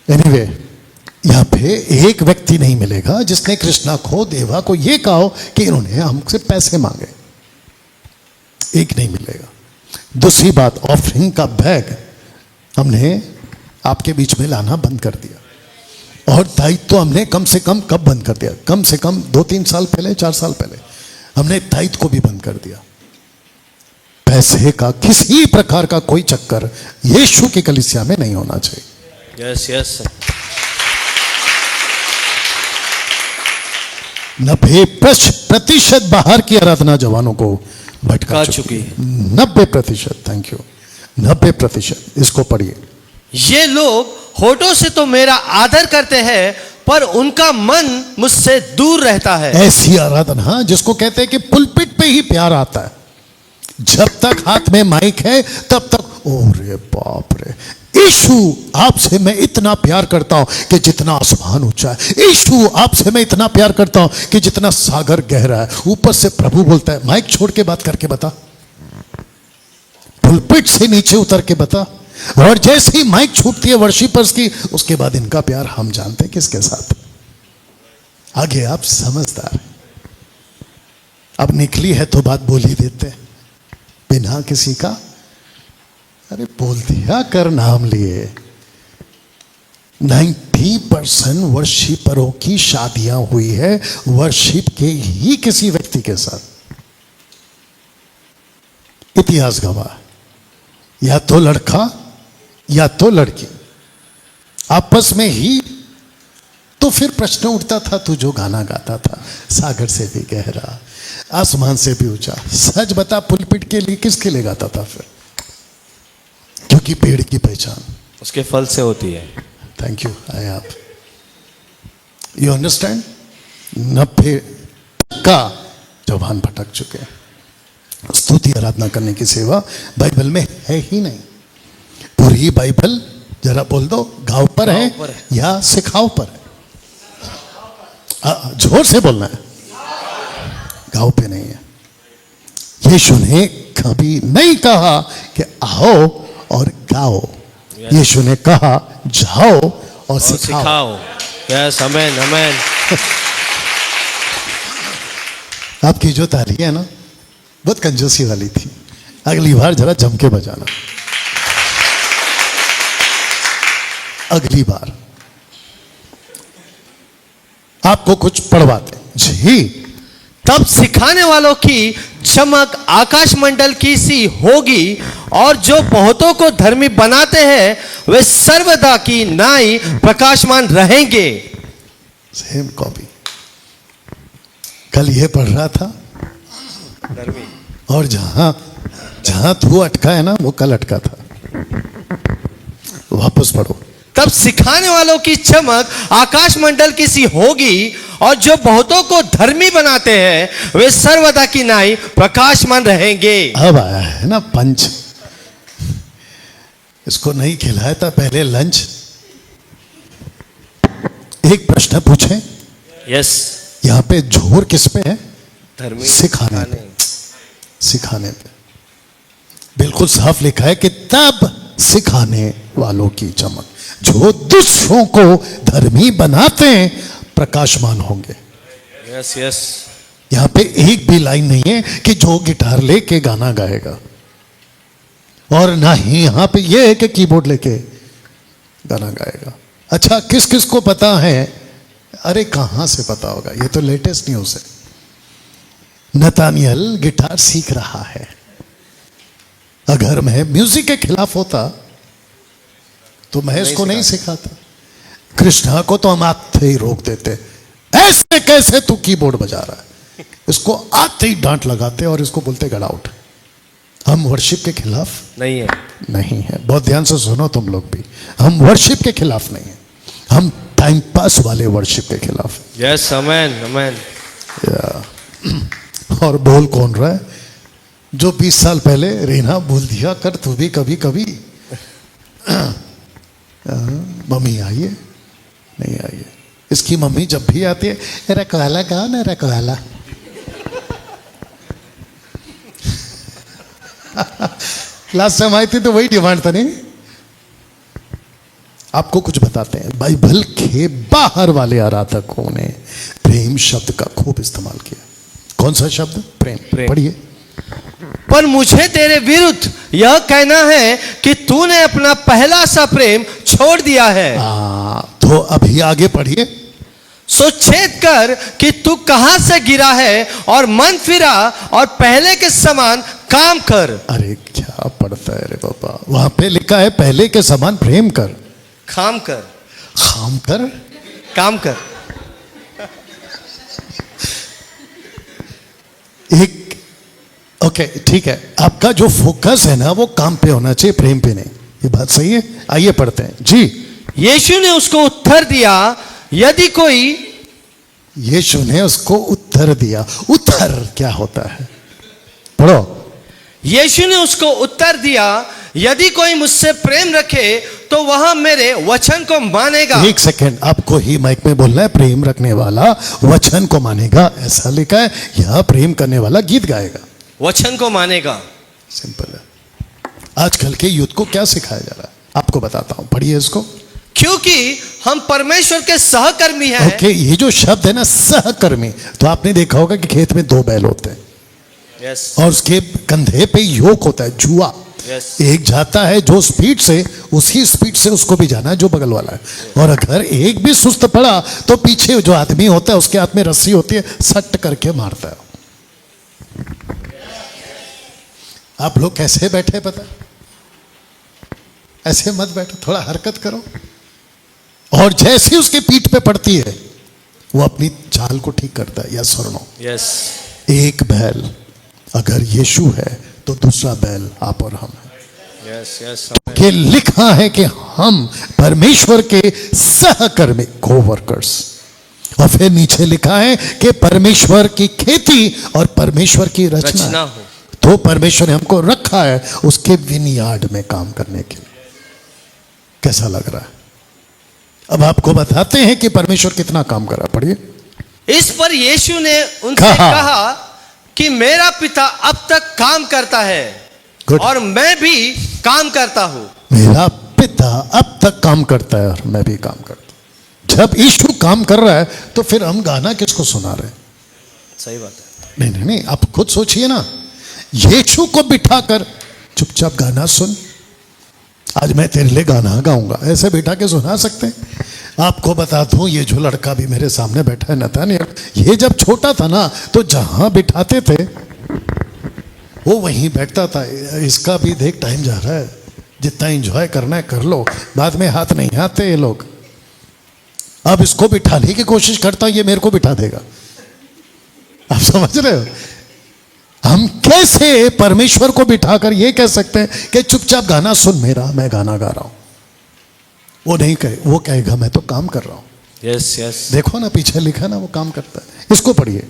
एनीवे, यहां पे एक व्यक्ति नहीं मिलेगा जिसने कृष्णा को, देवा को ये कहा कि इन्होंने हमसे पैसे मांगे। एक नहीं मिलेगा। दूसरी बात, ऑफरिंग का बैग हमने आपके बीच में लाना बंद कर दिया। और दायित्व तो हमने कम से कम कब बंद कर दिया? कम से कम 2-3 साल पहले, 4 साल पहले हमने दायित्व को भी बंद कर दिया। पैसे का किसी प्रकार का कोई चक्कर यीशु की कलीसिया में नहीं होना चाहिए। Yes yes. 90% बाहर की आराधना जवानों को भटका चुकी है। 90%। Thank you. 90%। इसको पढ़िए। ये लोग होठों से तो मेरा आदर करते हैं, पर उनका मन मुझसे दूर रहता है। ऐसी आराधना जिसको कहते हैं कि पुलपिट पे ही प्यार आता है। जब तक हाथ में माइक है तब तक, ओ रे बाप रे, यीशु आपसे मैं इतना प्यार करता हूं कि जितना आसमान ऊंचा है। यीशु आपसे मैं इतना प्यार करता हूं कि जितना सागर गहरा है। ऊपर से प्रभु बोलता है, माइक छोड़ के बात करके बता, पुलपिट से नीचे उतर के बता। और जैसे ही माइक छूटती है वर्शिपर्स की, उसके बाद इनका प्यार हम जानते हैं किसके साथ। आगे आप समझदार। अब निकली है तो बात बोल ही देते हैं बिना किसी का, अरे बोल दिया कर नाम लिए। 90% वर्शिपरों की शादियां हुई है वर्शिप के ही किसी व्यक्ति के साथ। इतिहास गवाह, या तो लड़का या तो लड़की आपस में ही। तो फिर प्रश्न उठता था, तू जो गाना गाता था, सागर से भी गहरा, आसमान से भी ऊंचा, सच बता पुलपिट के लिए किसके लिए गाता था फिर? क्योंकि पेड़ की पहचान उसके फल से होती है। Thank you. आए आप, यू अंडरस्टैंड? 90 का जवान भटक चुके हैं। स्तुति आराधना करने की सेवा बाइबल में है ही नहीं। पूरी बाइबल, जरा बोल दो, गांव पर है या सिखाओ पर है? जोर से बोलना है। गांव पे नहीं है। यीशु ने कभी नहीं कहा कि आओ और गाओ। यीशु ने कहा जाओ और सिखाओ। यस, आमेन आमेन। आपकी जो ताली है ना, बहुत कंजूसी वाली थी। अगली बार जरा जम के बजाना। अगली बार आपको कुछ पढ़वाते जी। तब सिखाने वालों की चमक आकाश मंडल की सी होगी, और जो बहुतों को धर्मी बनाते हैं वे सर्वदा की नाई प्रकाशमान रहेंगे। Same copy. कल ये पढ़ रहा था, और जहां जहां तू अटका है ना, वो कल अटका था। वापस पढ़ो। तब सिखाने वालों की चमक आकाश मंडल की सी होगी, और जो बहुतों को धर्मी बनाते हैं वे सर्वदा की नाई प्रकाशमान रहेंगे। अब आया है ना पंच। इसको नहीं खिलाया था पहले लंच। एक प्रश्न पूछे। यस। यहां पे जोर किस पे है? धर्मी सिखाने पे। सिखाने पे बिल्कुल साफ लिखा है कि तब सिखाने वालों की चमक, जो दूसरों को धर्मी बनाते हैं, प्रकाशमान होंगे। Yes yes. यहां पे एक भी लाइन नहीं है कि जो गिटार लेके गाना गाएगा, और ना ही यहां पे ये है कि कीबोर्ड लेके गाना गाएगा। अच्छा, किस किस को पता है? अरे कहां से पता होगा, ये तो लेटेस्ट न्यूज है। नतानियल गिटार सीख रहा है। अगर मैं म्यूजिक के खिलाफ होता तो मैं इसको नहीं सिखाता। कृष्णा को तो हम आते ही रोक देते, ऐसे कैसे तू कीबोर्ड बजा रहा है। इसको आते ही डांट लगाते और इसको बोलते गेट आउट। हम वर्शिप के खिलाफ नहीं है। नहीं है। बहुत ध्यान से सुनो तुम लोग भी, हम वर्शिप के खिलाफ नहीं है, हम टाइम पास वाले वर्शिप के खिलाफ। यस, आमेन आमेन। और बोल कौन रहा है? जो 20 साल पहले रीना बोल दिया कर तू भी कभी कभी। मम्मी आई है? नहीं आई है। इसकी मम्मी जब भी आती है, रखवाला कहा ना, रखवाला। लास्ट टाइम आई थी तो वही डिमांड था। नहीं, आपको कुछ बताते हैं। बाइबल के बाहर वाले आराधकों ने प्रेम शब्द का खूब इस्तेमाल किया। कौन सा शब्द? प्रेम। प्रेम। पढ़िए। पर मुझे तेरे विरुद्ध यह कहना है कि तूने अपना पहला सा प्रेम छोड़ दिया है। तो अभी आगे पढ़िए। सो छेद कर कि तू कहां से गिरा है और मन फिरा और पहले के समान काम कर। अरे क्या पढ़ता है रे बाबा, वहां पे लिखा है पहले के समान प्रेम कर। काम कर। खाम कर, काम कर। एक ओके ठीक है, आपका जो फोकस है ना वो काम पे होना चाहिए, प्रेम पे नहीं। ये बात सही है। आइए पढ़ते हैं जी। यीशु ने उसको उत्तर दिया, यदि कोई। यीशु ने उसको उत्तर दिया। उत्तर क्या होता है? पढ़ो। यीशु ने उसको उत्तर दिया, यदि कोई मुझसे प्रेम रखे तो वह मेरे वचन को मानेगा। एक सेकेंड, आपको ही माइक में बोलना है। प्रेम रखने वाला वचन को मानेगा, ऐसा लिखा है। यह प्रेम करने वाला गीत गाएगा, वचन को मानेगा। सिंपल है। आजकल के यूथ को क्या सिखाया जा रहा है आपको बताता हूं, पढ़िए इसको। क्योंकि हम परमेश्वर के सहकर्मी हैं। ओके, ये जो शब्द है ना सहकर्मी, तो आपने देखा होगा कि खेत में 2 बैल होते हैं। यस। और उसके कंधे पे योक होता है, जुआ। यस। एक जाता है जो स्पीड से, उसी स्पीड से उसको भी जाना है जो बगल वाला है। और अगर एक भी सुस्त पड़ा तो पीछे जो आदमी होता है उसके हाथ में रस्सी होती है, सट करके मारता है। आप लोग कैसे बैठे पता? ऐसे मत बैठो, थोड़ा हरकत करो। और जैसे उसके पीठ पे पड़ती है वो अपनी चाल को ठीक करता है। यस और नो? यस। एक बैल अगर यीशु है तो दूसरा बैल आप और हम हैं। Yes yes. कि लिखा है कि हम परमेश्वर के सहकर्मी, कोवर्कर्स। और फिर नीचे लिखा है कि परमेश्वर की खेती और परमेश्वर की रचना हो। तो परमेश्वर ने हमको रखा है उसके विनयार्ड में काम करने के लिए। कैसा लग रहा है? अब आपको बताते हैं कि परमेश्वर कितना काम कर रहा है। पढ़िए। इस पर यीशु ने उनसे कहा कि मेरा पिता अब तक काम करता है Good. और मैं भी काम करता हूं। मेरा पिता अब तक काम करता है और मैं भी काम करता हूं। जब यीशु काम कर रहा है तो फिर हम गाना किसको सुना रहे हैं? सही बात है। नहीं नहीं नहीं, आप खुद सोचिए ना। यीशु को बिठाकर चुपचाप गाना सुन, आज मैं तेरे लिए गाना गाऊंगा, ऐसे बिठा के सुना सकते हैं? आपको बता दूं, ये जो लड़का भी मेरे सामने बैठा है नतानियल, ये जब छोटा था ना तो जहां बिठाते थे वो वहीं बैठता था। इसका भी देख टाइम जा रहा है, जितना एंजॉय करना है कर लो, बाद में हाथ नहीं आते ये लोग। अब इसको बिठाने की कोशिश करता हूं, ये मेरे को बिठा देगा। आप समझ रहे हो? हम कैसे परमेश्वर को बिठाकर ये कह सकते हैं कि चुपचाप गाना सुन मेरा, मैं गाना गा रहा हूं? वो नहीं कहे, वो कहेगा मैं तो काम कर रहा हूं। Yes yes. देखो ना पीछे लिखा ना, वो काम करता है। इसको पढ़िए।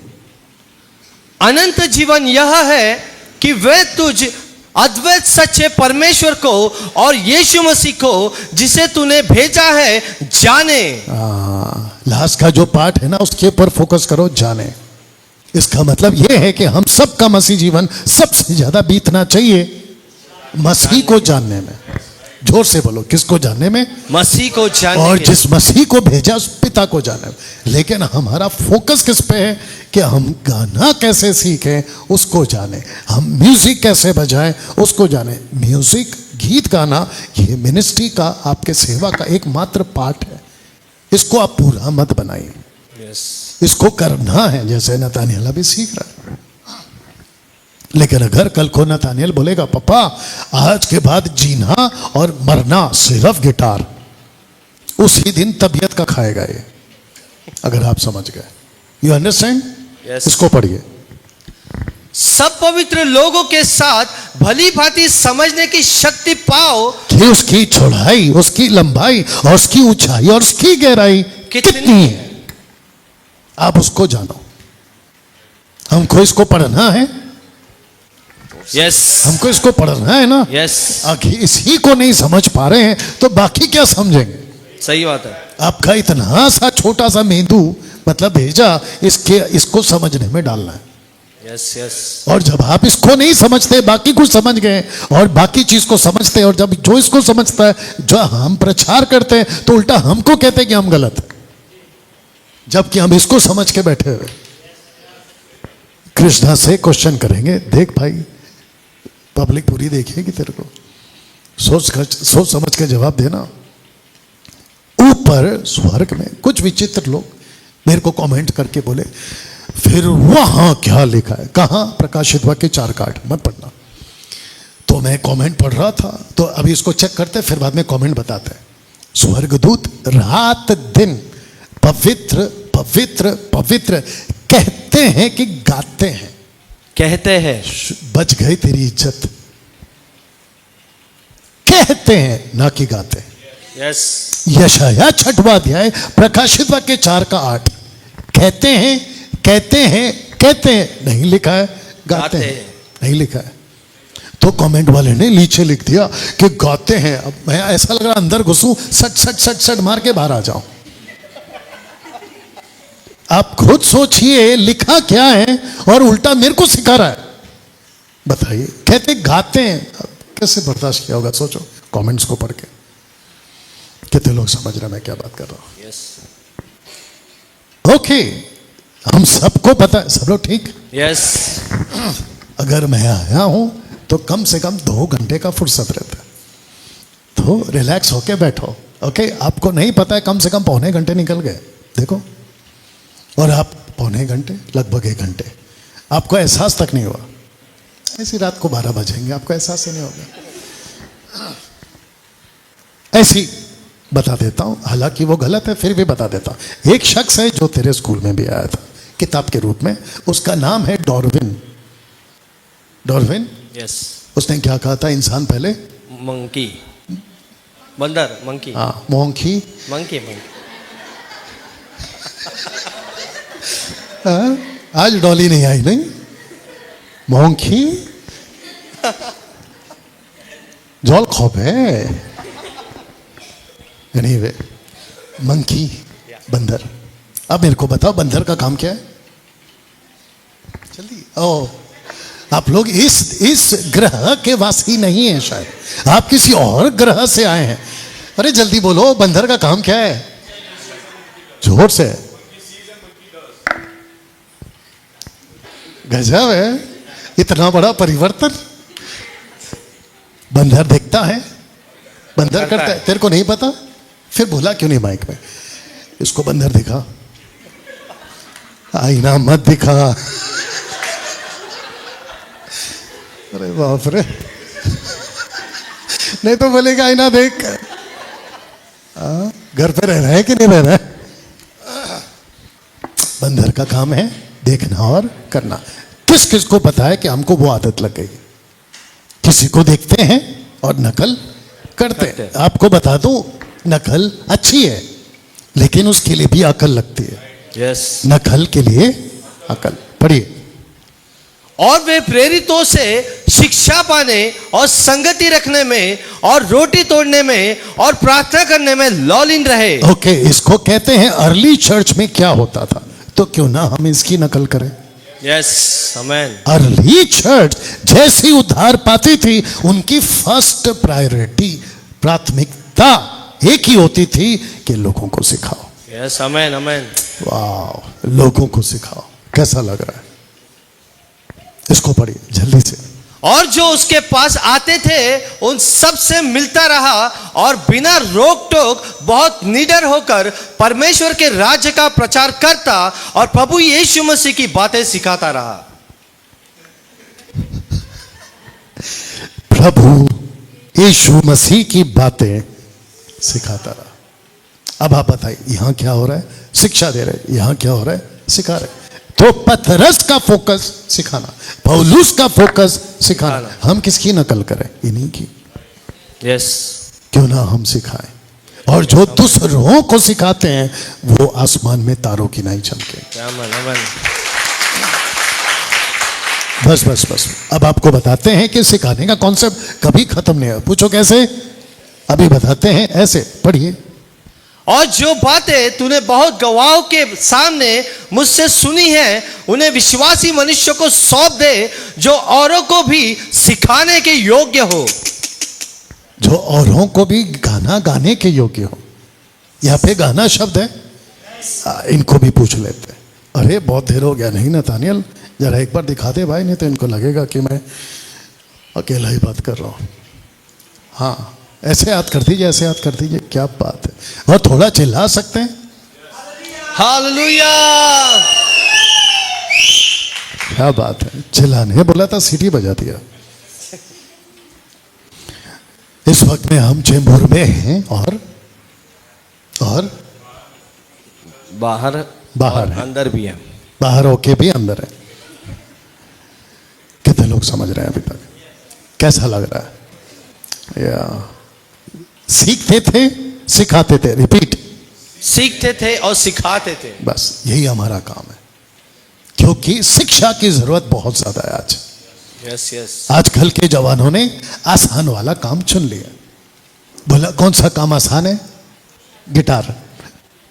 अनंत जीवन यह है कि वे तुझ अद्वैत सच्चे परमेश्वर को और यीशु मसीह को जिसे तूने भेजा है जाने। लास्ट का जो पार्ट है ना उसके ऊपर फोकस करो, जाने। इसका मतलब यह है कि हम सबका मसीह जीवन सबसे ज्यादा बीतना चाहिए मसीह को जानने में। जोर से बोलो, किसको जानने में? मसीह को जानने। और जिस मसीह को भेजा उस पिता को जानने में। लेकिन हमारा फोकस किस पे है कि हम गाना कैसे सीखें उसको जाने, हम म्यूजिक कैसे बजाएं उसको जाने। म्यूजिक, गीत गाना, ये मिनिस्ट्री का, आपके सेवा का एक मात्र पार्ट है, इसको आप पूरा मत बनाइए, इसको करना है जैसे नतानियल अभी सीख रहा है। लेकिन अगर कल को नतानियल बोलेगा पापा आज के बाद जीना और मरना सिर्फ गिटार, उसी दिन तबीयत का खाएगा ये, अगर आप समझ गए। You understand? इसको पढ़िए। सब पवित्र लोगों के साथ भली भांति समझने की शक्ति पाओ कि उसकी चौड़ाई, उसकी लंबाई और उसकी ऊंचाई और उसकी गहराई कितनी है, आप उसको जानो। हमको इसको पढ़ना है, हमको इसको पढ़ना है ना। आखिर इसी को नहीं समझ पा रहे हैं तो बाकी क्या समझेंगे? सही बात है। आपका इतना सा छोटा सा मेंदू मतलब भेजा इसको समझने में डालना है। और जब आप इसको नहीं समझते बाकी कुछ समझ गए और बाकी चीज को समझते, और जब जो इसको समझता है जो हम प्रचार करते हैं तो उल्टा हमको कहते हैं कि हम गलत हैं, जबकि हम इसको समझ के बैठे हुए। कृष्णा से क्वेश्चन करेंगे, देख भाई पब्लिक पूरी देखिएगी, तेरे को सोच समझ के जवाब देना। ऊपर स्वर्ग में कुछ विचित्र लोग मेरे को कमेंट करके बोले फिर वहां क्या लिखा है, कहां? प्रकाशित वाक्य 4 मत पढ़ना। तो मैं कमेंट पढ़ रहा था, तो अभी इसको चेक करते फिर बाद में कमेंट बताते हैं। स्वर्गदूत रात दिन पवित्र पवित्र पवित्र कहते हैं कि गाते हैं? कहते हैं। बच गई तेरी इज्जत। कहते हैं ना कि गाते हैं। यशाया 6वां अध्याय प्रकाशित वाक्य 4:8 कहते हैं कहते हैं कहते हैं, नहीं लिखा है गाते हैं, नहीं लिखा है। तो कमेंट वाले ने नीचे लिख दिया कि गाते हैं। अब मैं ऐसा लग रहा अंदर घुसूं, सट सट सट सट मार के बाहर आ जाऊं। आप खुद सोचिए लिखा क्या है और उल्टा मेरे को सिखा रहा है। बताइए, कहते गाते हैं, अब कैसे बर्दाश्त किया होगा? सोचो कमेंट्स को पढ़ के कितने लोग समझ रहे मैं क्या बात कर रहा हूं। ओके, हम सबको पता है, सब लोग ठीक? अगर मैं आया हूं तो कम से कम 2 घंटे का फुर्सत रहता है, तो रिलैक्स होके बैठो। ओके, आपको नहीं पता है कम से कम पौने घंटे निकल गए, देखो, और आप पौने घंटे लगभग 1 घंटे आपको एहसास तक नहीं हुआ। ऐसी रात को 12 बजेंगे, आपको एहसास ही नहीं होगा। ऐसी बता देता हूं, हालांकि वो गलत है फिर भी बता देता हूं। एक शख्स है जो तेरे स्कूल में भी आया था किताब के रूप में, उसका नाम है डार्विन। डार्विन, उसने क्या कहा था? इंसान पहले मंकी, बंदर, मंकी, हाँ, मोंकी, मंकी। आज डॉली नहीं आई, नहीं मोंकी जॉल खौफ है। एनीवे, मंकी, बंदर। अब मेरे को बताओ बंदर का काम क्या है? जल्दी। ओ, आप लोग इस ग्रह के वासी नहीं हैं, शायद आप किसी और ग्रह से आए हैं। अरे जल्दी बोलो, बंदर का काम क्या है? जोर से। गजब है, इतना बड़ा परिवर्तन। बंदर दिखता है, बंदर करता है, तेरे को नहीं पता? फिर बोला क्यों नहीं माइक में? इसको बंदर दिखा, आईना मत दिखा। अरे बाप रे, नहीं तो बोलेगा आईना देख। घर पे रह रहा है कि नहीं रह रहा है? बंदर का काम है देखना और करना। किस किस को पता है कि हमको वो आदत लग गई? किसी को देखते हैं और नकल करते हैं। आपको बता दूं, नकल अच्छी है लेकिन उसके लिए भी अकल लगती है। नकल के लिए अकल। पढ़िए। और वे प्रेरितों से शिक्षा पाने और संगति रखने में और रोटी तोड़ने में और प्रार्थना करने में लौलीन रहे। ओके, इसको कहते हैं अर्ली चर्च में क्या होता था, तो क्यों ना हम इसकी नकल करें। आमेन। अर्ली चर्च जैसी उद्धार पाती थी, उनकी फर्स्ट प्रायोरिटी, प्राथमिकता एक ही होती थी कि लोगों को सिखाओ। आमेन, आमेन। वाह, लोगों को सिखाओ। कैसा लग रहा है? इसको पढ़िए जल्दी से। और जो उसके पास आते थे उन सब से मिलता रहा और बिना रोक टोक बहुत निडर होकर परमेश्वर के राज्य का प्रचार करता और प्रभु यीशु मसीह की बातें सिखाता रहा। प्रभु यीशु मसीह की बातें सिखाता रहा। अब आप बताइए यहां क्या हो रहा है? शिक्षा दे रहे। यहां क्या हो रहा है? सिखा रहे। तो पतरस का फोकस सिखाना, पौलुस का फोकस सिखाना। हम किसकी नकल करें? इन्हीं की। यस, क्यों ना हम सिखाएं, और जो दूसरों को सिखाते हैं वो आसमान में तारों की नहीं चमके। बस बस बस, अब आपको बताते हैं कि सिखाने का कॉन्सेप्ट कभी खत्म नहीं है। पूछो कैसे? अभी बताते हैं, ऐसे पढ़िए। और जो बातें तूने बहुत गवाहों के सामने मुझसे सुनी है उन्हें विश्वासी मनुष्य को सौंप दे जो औरों को भी सिखाने के योग्य हो। जो औरों को भी गाना गाने के योग्य हो। यहाँ पे गाना शब्द है, इनको भी पूछ लेते हैं। अरे बहुत देर हो गया नहीं नतानियल, जरा एक बार दिखा दे भाई, नहीं तो इनको लगेगा कि मैं अकेला ही बात कर रहा हूँ। हाँ, ऐसे याद कर दीजिए, ऐसे याद कर दीजिए। क्या बात है। और थोड़ा चिल्ला सकते हैं? हालेलुया। क्या बात है। चिल्लाने बोला था, सीटी बजा दिया। इस वक्त में हम चेंबूर में हैं और बाहर है। अंदर भी है। बाहर होके भी अंदर है। कितने लोग समझ रहे हैं अभी तक? कैसा लग रहा है? या सीखते थे, सिखाते थे। रिपीट, सीखते थे और सिखाते थे। बस यही हमारा काम है, क्योंकि शिक्षा की जरूरत बहुत ज्यादा है आज। Yes yes. आजकल के जवानों ने आसान वाला काम चुन लिया। बोला कौन सा काम आसान है? गिटार।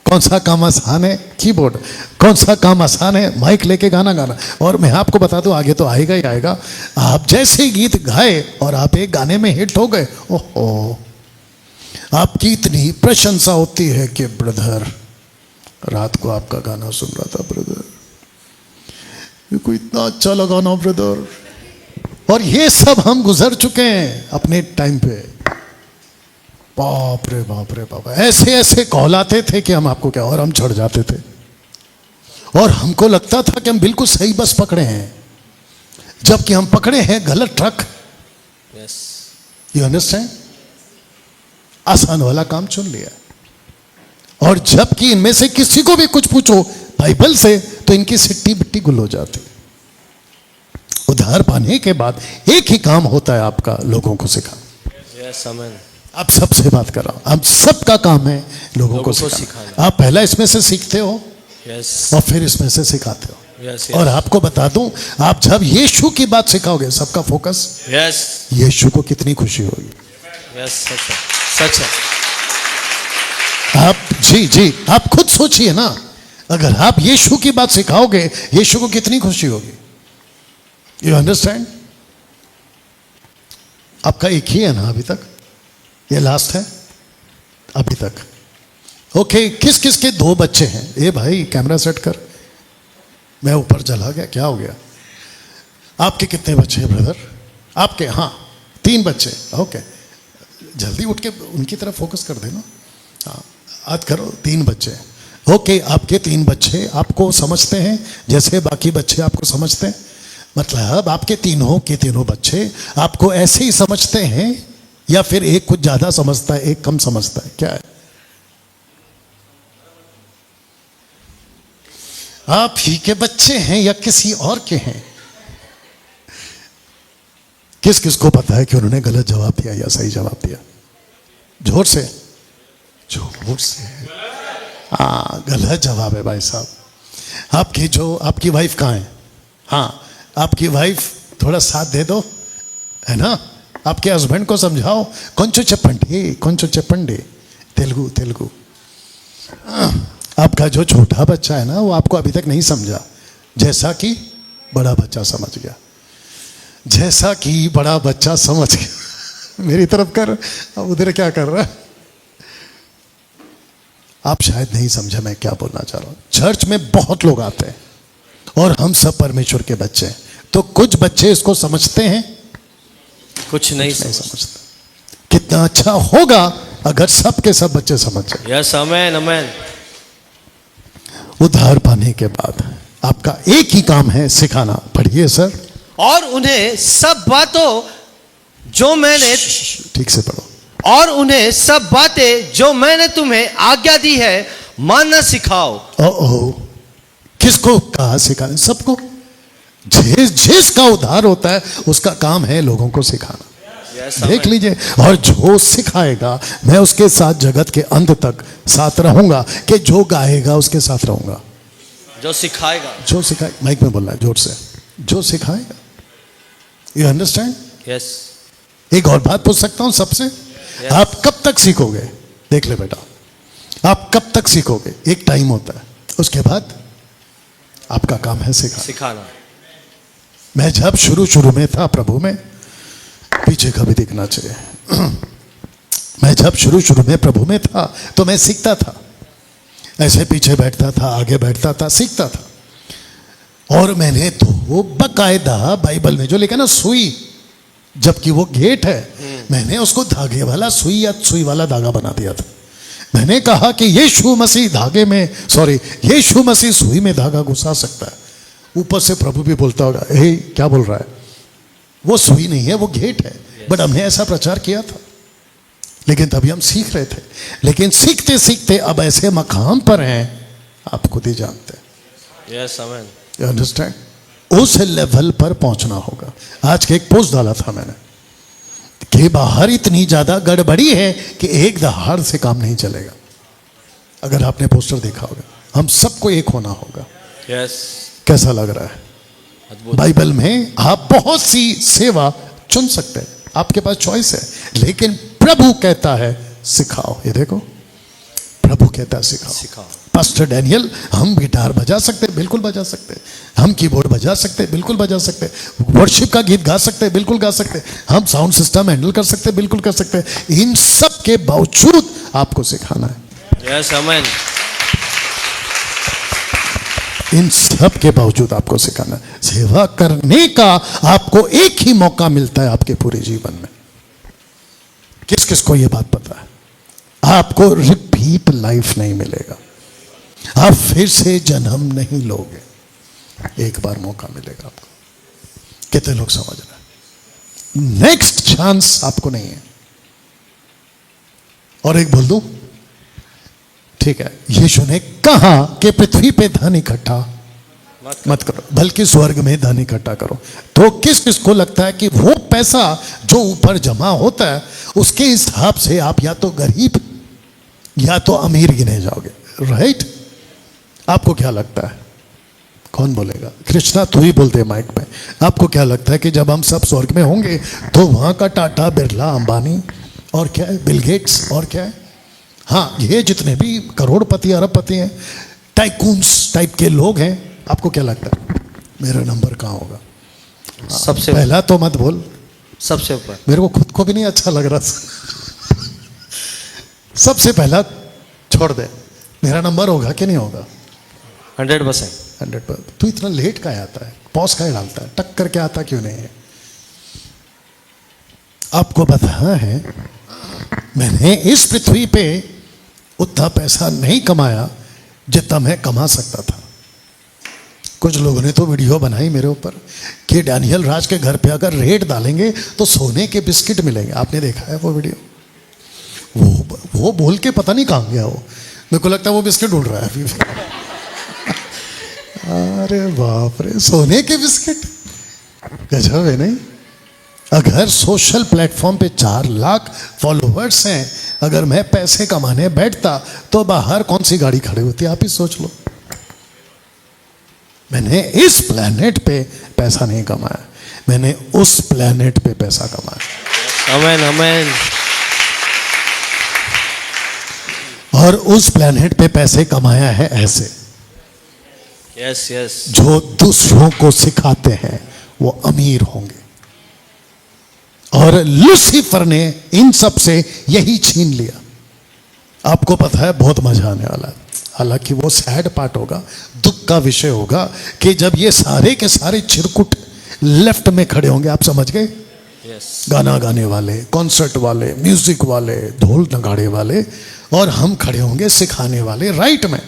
कौन सा काम आसान है? कीबोर्ड। कौन सा काम आसान है? माइक लेके गाना गाना। और मैं आपको बता दूं, आगे तो आएगा ही आएगा। आप जैसे गीत गाए और आप एक गाने में हिट हो गए, ओहो, आपकी इतनी प्रशंसा होती है कि ब्रदर, रात को आपका गाना सुन रहा था ब्रदर, ये को इतना अच्छा लगा ना ब्रदर। और ये सब हम गुजर चुके हैं अपने टाइम पे। बाप रे बाप रे बाप, ऐसे ऐसे कॉल आते थे कि हम आपको क्या, और हम चढ़ जाते थे और हमको लगता था कि हम बिल्कुल सही बस पकड़े हैं, जबकि हम पकड़े हैं गलत ट्रक। Yes, you understand? आसान वाला काम चुन लिया। और जबकि इनमें से किसी को भी कुछ पूछो बाइबल से तो इनकी सिट्टी बिट्टी गुल हो जाती। उद्धार पाने के बाद एक ही काम होता है आपका, लोगों को सिखाना। यस आमीन। आप सबसे बात कर रहा हूं, आप सबका काम है लोगों को सिखाना। आप पहला इसमें से सीखते हो, यस, और फिर इसमें से सिखाते हो। यस, और आपको बता दूं, आप जब यीशु की बात सिखाओगे, सबका फोकस यस, यीशु को कितनी खुशी होगी। यस, सच है। आप जी आप खुद सोचिए ना, अगर आप यीशु की बात सिखाओगे, यीशु को कितनी खुशी होगी। You understand? आपका एक ही है ना अभी तक? ये लास्ट है अभी तक? ओके, किस किस के 2 बच्चे हैं? ए भाई कैमरा सेट कर, मैं ऊपर चला गया, क्या हो गया? आपके कितने बच्चे हैं ब्रदर? आपके? हाँ 3 बच्चे। ओके, जल्दी उठ के उनकी तरफ फोकस कर देना। हाँ, आज करो। 3 बच्चे। ओके, आपके 3 बच्चे आपको समझते हैं जैसे बाकी बच्चे आपको समझते हैं? मतलब आपके तीनों के तीनों बच्चे आपको ऐसे ही समझते हैं, या फिर एक कुछ ज्यादा समझता है, एक कम समझता है? क्या है? आप ही के बच्चे हैं या किसी और के हैं? किस किस को पता है कि उन्होंने गलत जवाब दिया या सही जवाब दिया? जोर से, जोर से। हाँ, गलत जवाब है भाई साहब। आपकी वाइफ कहाँ है? हाँ, आपकी वाइफ थोड़ा साथ दे दो, है ना? आपके हस्बैंड को समझाओ, కొంచెం చెప్పండి, तेलुगु। आपका जो छोटा बच्चा है ना, वो आपको अभी तक नहीं समझा, जैसा कि बड़ा बच्चा समझ गया। जैसा कि बड़ा बच्चा समझ गया। मेरी तरफ कर, अब उधर क्या कर रहा है? आप शायद नहीं समझे मैं क्या बोलना चाह रहा हूं। चर्च में बहुत लोग आते हैं और हम सब परमेश्वर के बच्चे हैं। तो कुछ बच्चे इसको समझते हैं कुछ नहीं नहीं समझ। समझते। कितना अच्छा होगा अगर सब के सब बच्चे समझ जाए। यस, आमेन आमेन। उद्धार पाने के बाद आपका एक ही काम है, सिखाना। पढ़िए सर। और उन्हें सब बातों जो मैंने ठीक से पढ़ो। और उन्हें सब बातें जो मैंने तुम्हें आज्ञा दी है मानना सिखाओ। ओ किसको कहा सिखाना? सबको। जिसका उद्धार होता है उसका काम है लोगों को सिखाना। यस, देख लीजिए। और जो सिखाएगा मैं उसके साथ जगत के अंत तक साथ रहूंगा, कि जो गाएगा उसके साथ रहूंगा। जो सिखाएगा। जो सिखाए, माइक में बोलना है जोर से, जो सिखाएगा। You understand? यस। एक और बात पूछ सकता हूं सबसे? आप कब तक सीखोगे? देख ले बेटा, आप कब तक सीखोगे? एक टाइम होता है, उसके बाद आपका काम है सिखाना। मैं जब शुरू में था प्रभु में, पीछे का भी देखना चाहिए। मैं जब शुरू में प्रभु में था तो मैं सीखता था, ऐसे पीछे बैठता था, आगे बैठता था, सीखता था। और मैंने तो बकायदा बाइबल में जो लिखा ना सुई, जबकि वो गेट है, मैंने उसको धागे वाला सुई या सुई वाला धागा बना दिया था। मैंने कहा कि यीशु मसीह धागे में, यीशु मसीह सुई में धागा घुसा सकता है। ऊपर से प्रभु भी बोलता होगा, हे क्या बोल रहा है? वो सुई नहीं है, वो गेट है। बट हमने ऐसा प्रचार किया था, लेकिन तभी हम सीख रहे थे। लेकिन सीखते सीखते अब ऐसे मकाम पर हैं, आप खुद ही जानते हैं। Yes, amen. You understand? उस लेवल पर पहुंचना होगा। आज के एक पोस्ट डाला था मैंने कि बाहर इतनी ज्यादा गड़बड़ी है कि एक दहाड़ से काम नहीं चलेगा। अगर आपने पोस्टर देखा होगा, हम सबको एक होना होगा। यस। कैसा लग रहा है? अद्भुत। बाइबल में आप बहुत सी सेवा चुन सकते हैं, आपके पास चॉइस है, लेकिन प्रभु कहता है सिखाओ। ये देखो, प्रभु कहता है सिखाओ। पास्टर डैनियल, हम गिटार बजा सकते हैं, बिल्कुल बजा सकते हैं। हम कीबोर्ड बजा सकते हैं, बिल्कुल बजा सकते हैं। वर्शिप का गीत गा सकते हैं, बिल्कुल गा सकते हैं। हम साउंड सिस्टम हैंडल कर सकते हैं, बिल्कुल कर सकते हैं। इन सब के बावजूद आपको सिखाना है। यस, आमेन। इन सब के बावजूद आपको सिखाना है। सेवा करने का आपको एक ही मौका मिलता है आपके पूरे जीवन में। किस किस को यह बात पता है? आपको रिपीट लाइफ नहीं मिलेगा, आप फिर से जन्म नहीं लोगे। एक बार मौका मिलेगा आपको। कितने लोग समझ रहे हैं? नेक्स्ट चांस आपको नहीं है। और एक बोल दूं, ठीक है, यीशु ने कहा कि पृथ्वी पे धन इकट्ठा मत करो, बल्कि स्वर्ग में धन इकट्ठा करो। तो किस किस को लगता है कि वो पैसा जो ऊपर जमा होता है उसके हिसाब से आप या तो गरीब या तो अमीर गिने जाओगे, राइट? आपको क्या लगता है? कौन बोलेगा? कृष्णा तू ही बोलते हैं माइक में। आपको क्या लगता है कि जब हम सब स्वर्ग में होंगे तो वहां का टाटा, बिरला, अंबानी और क्या है, बिल गेट्स और क्या है, हाँ ये जितने भी करोड़पति अरबपति हैं, टाइकून्स टाइप के लोग हैं, आपको क्या लगता है मेरा नंबर कहाँ होगा? सबसे पहला तो मत बोल, सबसे ऊपर। मेरे को खुद को भी नहीं अच्छा लग रहा। सबसे पहला छोड़ दे, मेरा नंबर होगा कि नहीं होगा? 100%। 100%। तू इतना लेट का आता है, पॉज का डालता है, टक करके आता क्यों नहीं है? आपको पता है मैंने इस पृथ्वी पे उतना पैसा नहीं कमाया जितना मैं कमा सकता था। कुछ लोगों ने तो वीडियो बनाई मेरे ऊपर कि डैनियल राज के घर पे अगर रेड डालेंगे तो सोने के बिस्किट मिलेंगे। आपने देखा है वो वीडियो? वो बोल के पता नहीं कहाँ गया वो, मेरे को लगता है वो बिस्किट ढूंढ रहा है अभी। अरे बाप रे, सोने के बिस्किट, गजब है नहीं? अगर सोशल प्लेटफॉर्म पे 4 लाख फॉलोवर्स हैं, अगर मैं पैसे कमाने बैठता तो बाहर कौन सी गाड़ी खड़ी होती? आप ही सोच लो। मैंने इस प्लेनेट पे पैसा नहीं कमाया, मैंने उस प्लेनेट पे पैसा कमाया। आमेन, आमेन। और उस प्लेनेट पे पैसे कमाया है ऐसे, यस यस। जो दूसरों को सिखाते हैं वो अमीर होंगे। और लूसीफर ने इन सब से यही छीन लिया। आपको पता है बहुत मजा आने वाला है, हालांकि वो सैड पार्ट होगा, दुख का विषय होगा कि जब ये सारे के सारे चिरकुट लेफ्ट में खड़े होंगे। आप समझ गए? यस गाना गाने वाले, कॉन्सर्ट वाले, म्यूजिक वाले, ढोल नगाड़े वाले, और हम खड़े होंगे सिखाने वाले राइट में।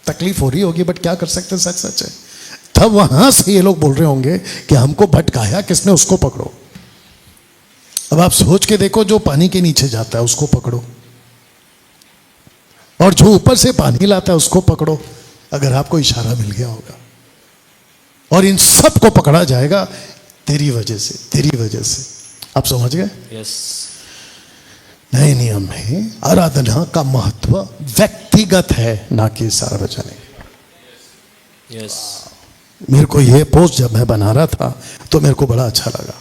तकलीफ हो रही होगी बट क्या कर सकते हैं, सच सच है। तब वहां से ये लोग बोल रहे होंगे कि हमको भटकाया किसने, उसको पकड़ो। अब आप सोच के देखो, जो पानी के नीचे जाता है उसको पकड़ो, और जो ऊपर से पानी लाता है उसको पकड़ो, अगर आपको इशारा मिल गया होगा। और इन सब को पकड़ा जाएगा तेरी वजह से, तेरी वजह से। आप समझ गए? यस नए नियम में आराधना का महत्व व्यक्तिगत है, ना कि सार्वजनिक। यस मेरे को ये पोस्ट जब मैं बना रहा था तो मेरे को बड़ा अच्छा लगा।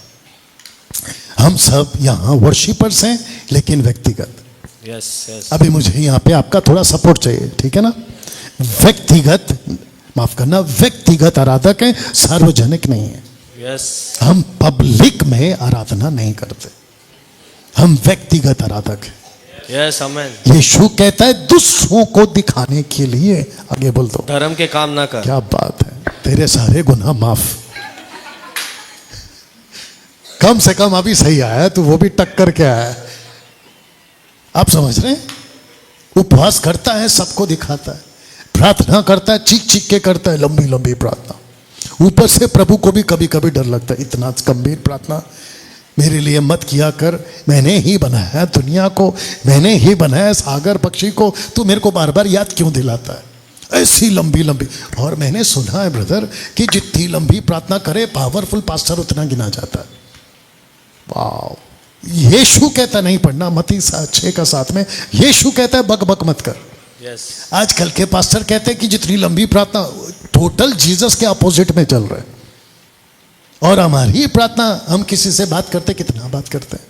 हम सब यहाँ वर्शिपर्स हैं लेकिन व्यक्तिगत। यस यस अभी मुझे यहाँ पे आपका थोड़ा सपोर्ट चाहिए, ठीक है ना? व्यक्तिगत, माफ करना, व्यक्तिगत आराधक है, सार्वजनिक नहीं है। यस हम पब्लिक में आराधना नहीं करते, हम व्यक्तिगत आराधक हैं। Yes amen. यीशु कहता है दूसरों को दिखाने के लिए, आगे बोल दो, धर्म के काम ना कर। क्या बात है, तेरे सारे गुनाह माफ। कम से कम अभी सही आया, तो वो भी टक्कर के आया है। आप समझ रहे हैं? उपवास करता है, सबको दिखाता है, प्रार्थना करता है, चीख चीख के करता है, लंबी लंबी प्रार्थना। ऊपर से प्रभु को भी कभी कभी डर लगता है, इतना गंभीर प्रार्थना मेरे लिए मत किया कर, मैंने ही बनाया दुनिया को, मैंने ही बनाया सागर पक्षी को, तू मेरे को बार बार याद क्यों दिलाता है? ऐसी लंबी लंबी। और मैंने सुना है ब्रदर कि जितनी लंबी प्रार्थना करे पावरफुल पास्टर उतना गिना जाता है। वाह! यीशु कहता नहीं पढ़ना, मत्ती 6:7 में यीशु कहता है बक बक मत कर। यस आजकल के पास्टर कहते हैं कि जितनी लंबी प्रार्थना, टोटल जीसस के अपोजिट में चल रहे हैं। और हमारी प्रार्थना, हम किसी से बात करते, कितना बात करते हैं,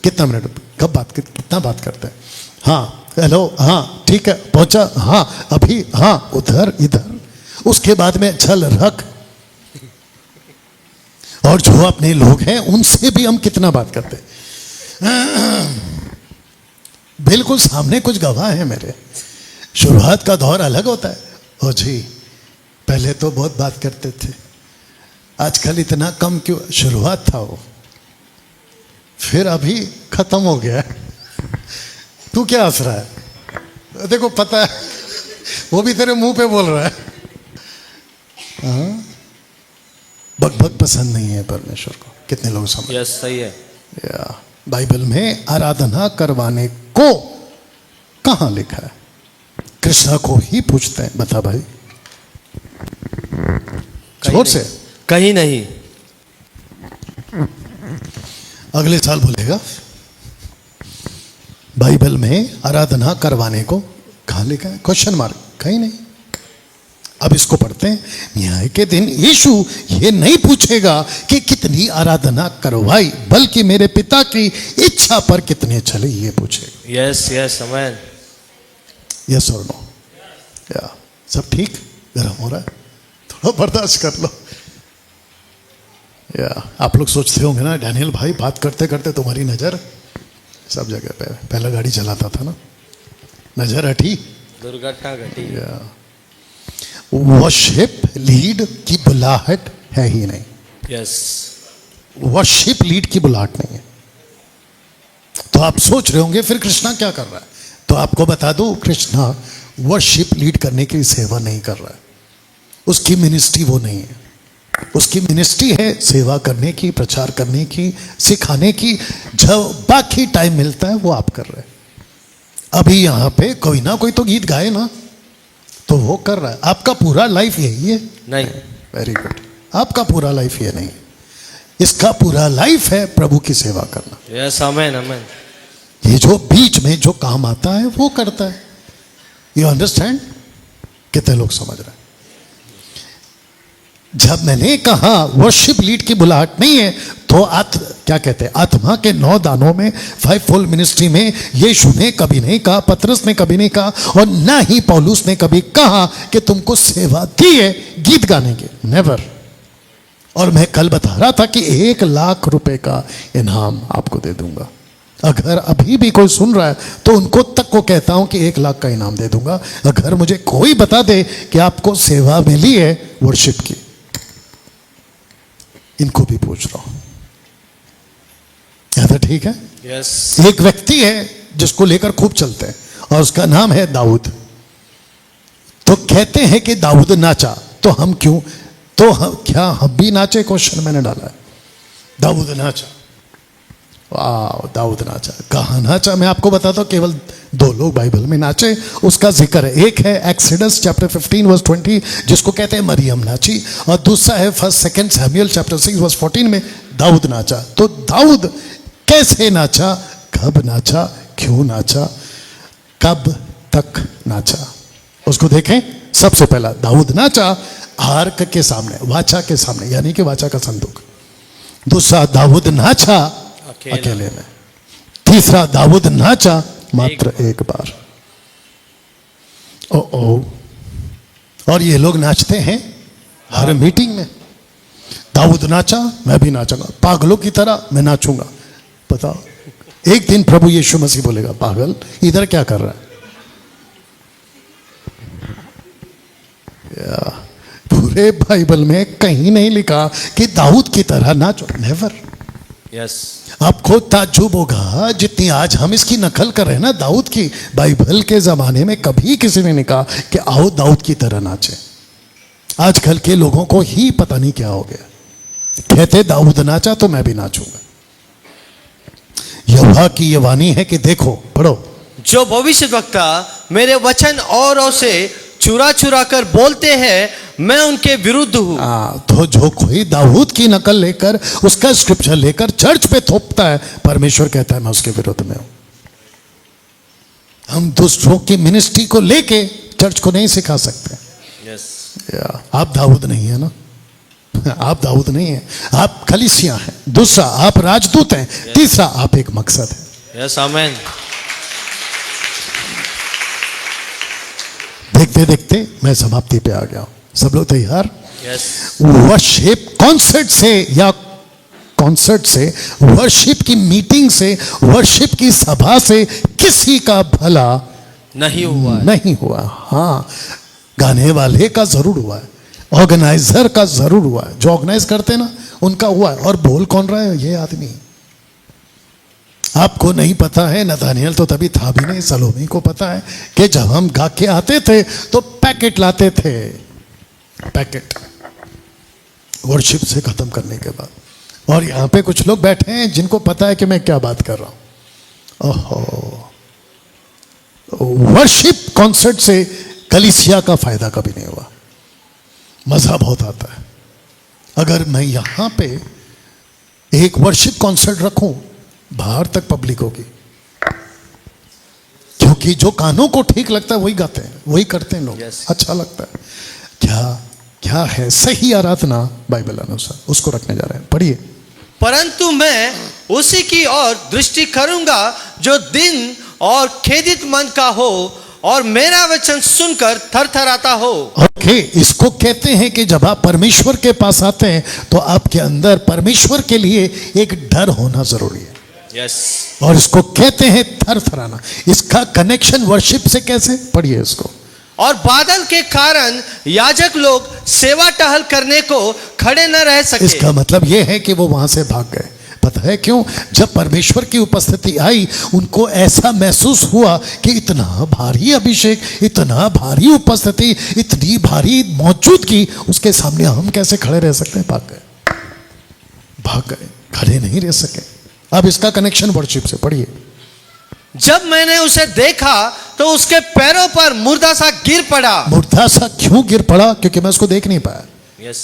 कितना मिनट, कब बात, कितना बात करते हैं? हाँ हेलो, हाँ ठीक है, पहुंचा, हाँ अभी, हाँ उधर इधर, उसके बाद में चल रख। और जो अपने लोग हैं उनसे भी हम कितना बात करते हैं। बिल्कुल सामने कुछ गवाह है मेरे। शुरुआत का दौर अलग होता है। ओ जी, पहले तो बहुत बात करते थे, आजकल इतना कम क्यों? शुरुआत था वो, फिर अभी खत्म हो गया। तू क्या हंस रहा है? देखो पता है, वो भी तेरे मुंह पे बोल रहा है। हाँ? बकबक पसंद नहीं है परमेश्वर को। कितने लोग समझ? यस सही है। या बाइबल में आराधना करवाने को कहां लिखा है? कृष्णा को ही पूछते हैं, बता भाई जोर से। कहीं नहीं। अगले साल बोलेगा बाइबल में आराधना करवाने को कहां लिखा है? क्वेश्चन मार्क, कहीं नहीं। अब इसको पढ़ते हैं। न्याय के दिन यीशु ये नहीं पूछेगा कि कितनी आराधना करवाई, बल्कि मेरे पिता की इच्छा पर कितने चले, ये पूछेगा। Yes yes amen. यस और नो? या सब ठीक? गर्म हो रहा है, थोड़ा बर्दाश्त कर लो। या आप लोग सोचते होंगे ना, डैनियल भाई बात करते करते तुम्हारी नजर सब जगह पे। पहला गाड़ी चलाता था ना, नजर हटी, दुर्घटना घटी। या वर्शिप लीड की बुलाहट है ही नहीं। यस वर्शिप लीड की बुलाहट नहीं है। तो आप सोच रहे होंगे फिर कृष्णा क्या कर रहा है? तो आपको बता दूं, कृष्णा वर्शिप लीड करने की सेवा नहीं कर रहा है। उसकी मिनिस्ट्री वो नहीं है। उसकी मिनिस्ट्री है सेवा करने की, प्रचार करने की, सिखाने की। जब बाकी टाइम मिलता है वो आप कर रहे हैं। अभी यहां पे कोई ना कोई तो गीत गाए ना, तो वो कर रहा है। आपका पूरा लाइफ यही है? नहीं। Very good. आपका पूरा लाइफ ये नहीं है। इसका पूरा लाइफ है प्रभु की सेवा करना। यस आमेन आमेन। ये जो बीच में जो काम आता है वो करता है। You understand? कितने लोग समझ रहे हैं? जब मैंने कहा वर्शिप लीड की बुलाहट नहीं है, तो क्या कहते हैं, आत्मा के 9 दानों में, 5 फोल्ड मिनिस्ट्री में यीशु ने कभी नहीं कहा, पतरस ने कभी नहीं कहा, और ना ही पौलुस ने कभी कहा कि तुमको सेवा दी है गीत गाने के। नेवर। और मैं कल बता रहा था कि 1 लाख रुपए का इनाम आपको दे दूंगा। अगर अभी भी कोई सुन रहा है तो उनको तक को कहता हूं कि 1 लाख का इनाम दे दूंगा, अगर मुझे कोई बता दे कि आपको सेवा मिली है वर्शिप की। इनको भी पूछ रहा हूं, क्या था? ठीक है। यस एक व्यक्ति है जिसको लेकर खूब चलते हैं और उसका नाम है दाऊद। तो कहते हैं कि दाऊद नाचा, तो हम क्यों, तो क्या हम भी नाचे? क्वेश्चन मैंने डाला है। दाऊद नाचा, वाह, दाऊद नाचा। कहाँ नाचा? मैं आपको बताता हूँ, केवल 2 लोग बाइबल में नाचे, उसका जिक्र है। एक है एक्सोडस चैप्टर 15 वर्स 20, जिसको कहते हैं मरियम नाची, और दूसरा है 1 सैमुएल चैप्टर 6 वर्स 14 में दाऊद नाचा। तो दाऊद कैसे नाचा, कब नाचा, क्यों नाचा, कब तक नाचा, उसको देखें। सबसे पहला दाऊद नाचा आर्क के सामने, वाचा के सामने, यानी कि वाचा का संदूक। दूसरा, दाऊद नाचा अकेले में। तीसरा, दाऊद नाचा मात्र एक बार। ओ और ये लोग नाचते हैं हर मीटिंग में। दाऊद नाचा, मैं भी नाचूंगा, पागलों की तरह मैं नाचूंगा। बताओ, एक दिन प्रभु यीशु मसीह बोलेगा, पागल इधर क्या कर रहा है? पूरे बाइबल में कहीं नहीं लिखा कि दाऊद की तरह नाचो, नेवर। यस आपको ताज्जुब होगा, जितनी आज हम इसकी नकल कर रहे हैं ना दाऊद की, बाइबल के जमाने में कभी किसी ने नहीं कहा कि आओ दाऊद की तरह नाचे। आजकल के लोगों को ही पता नहीं क्या हो गया, कहते दाऊद नाचा तो मैं भी नाचूंगा। यहोवा की ये वाणी है कि देखो, पढ़ो, जो भविष्यद्वक्ता मेरे वचन औरों से चुरा चुरा कर बोलते हैं, मैं उनके विरुद्ध हूं। तो जो कोई दाऊद की नकल लेकर, उसका स्क्रिप्चर लेकर चर्च पे थोपता है, परमेश्वर कहता है मैं उसके विरुद्ध में हूं। हम दूसरों की मिनिस्ट्री को लेके चर्च को नहीं सिखा सकते। यस आप दाऊद नहीं है ना, आप दाऊद नहीं है, आप कलीसिया हैं। दूसरा, आप राजदूत हैं। तीसरा, आप एक मकसद है। Yes amen. देखते देखते मैं समाप्ति पे आ गया हूं। सब लोग तैयार? यस वर्शिप कॉन्सर्ट से, या कॉन्सर्ट से, वर्शिप की मीटिंग से, वर्शिप की सभा से किसी का भला नहीं हुआ है। नहीं हुआ। हाँ, गाने वाले का जरूर हुआ है, ऑर्गेनाइजर का जरूर हुआ है, जो ऑर्गेनाइज करते हैं ना उनका हुआ है। और बोल कौन रहा है? ये आदमी। आपको नहीं पता है, नतानियल तो तभी था भी नहीं, सलोमी को पता है कि जब हम गा के आते थे तो पैकेट लाते थे, पैकेट वर्शिप से खत्म करने के बाद। और यहां पे कुछ लोग बैठे हैं जिनको पता है कि मैं क्या बात कर रहा हूं। ओहो, वर्शिप कॉन्सर्ट से कलीसिया का फायदा कभी नहीं हुआ। मजा बहुत आता है। अगर मैं यहां पे एक वर्शिप कॉन्सर्ट रखूं, बाहर तक पब्लिक होगी, क्योंकि जो कानों को ठीक लगता है वही गाते हैं, वही करते हैं लोग। Yes. अच्छा लगता है। क्या है सही आराधना बाइबल अनुसार, उसको रखने जा रहे हैं। पढ़िए। परंतु मैं उसी की ओर दृष्टि करूंगा जो दिन और खेदित मन का हो और मेरा वचन सुनकर थरथराता हो। ओके, इसको कहते हैं कि जब आप परमेश्वर के पास आते हैं तो आपके अंदर परमेश्वर के लिए एक डर होना जरूरी है। यस और इसको कहते हैं थरथराना। इसका कनेक्शन वर्शिप से कैसे? पढ़िए इसको। और बादल के कारण याजक लोग सेवा टहल करने को खड़े न रह सके। इसका मतलब यह है कि वो वहां से भाग गए। पता है क्यों? जब परमेश्वर की उपस्थिति आई, उनको ऐसा महसूस हुआ कि इतना भारी अभिषेक, इतना भारी उपस्थिति, इतनी भारी मौजूदगी, उसके सामने हम कैसे खड़े रह सकते हैं? भाग गए, खड़े नहीं रह सके। अब इसका कनेक्शन वर्शिप से। पढ़िए। जब मैंने उसे देखा तो उसके पैरों पर मुर्दा सा गिर पड़ा। मुर्दा सा क्यों गिर पड़ा? क्योंकि मैं उसको देख नहीं पाया। यस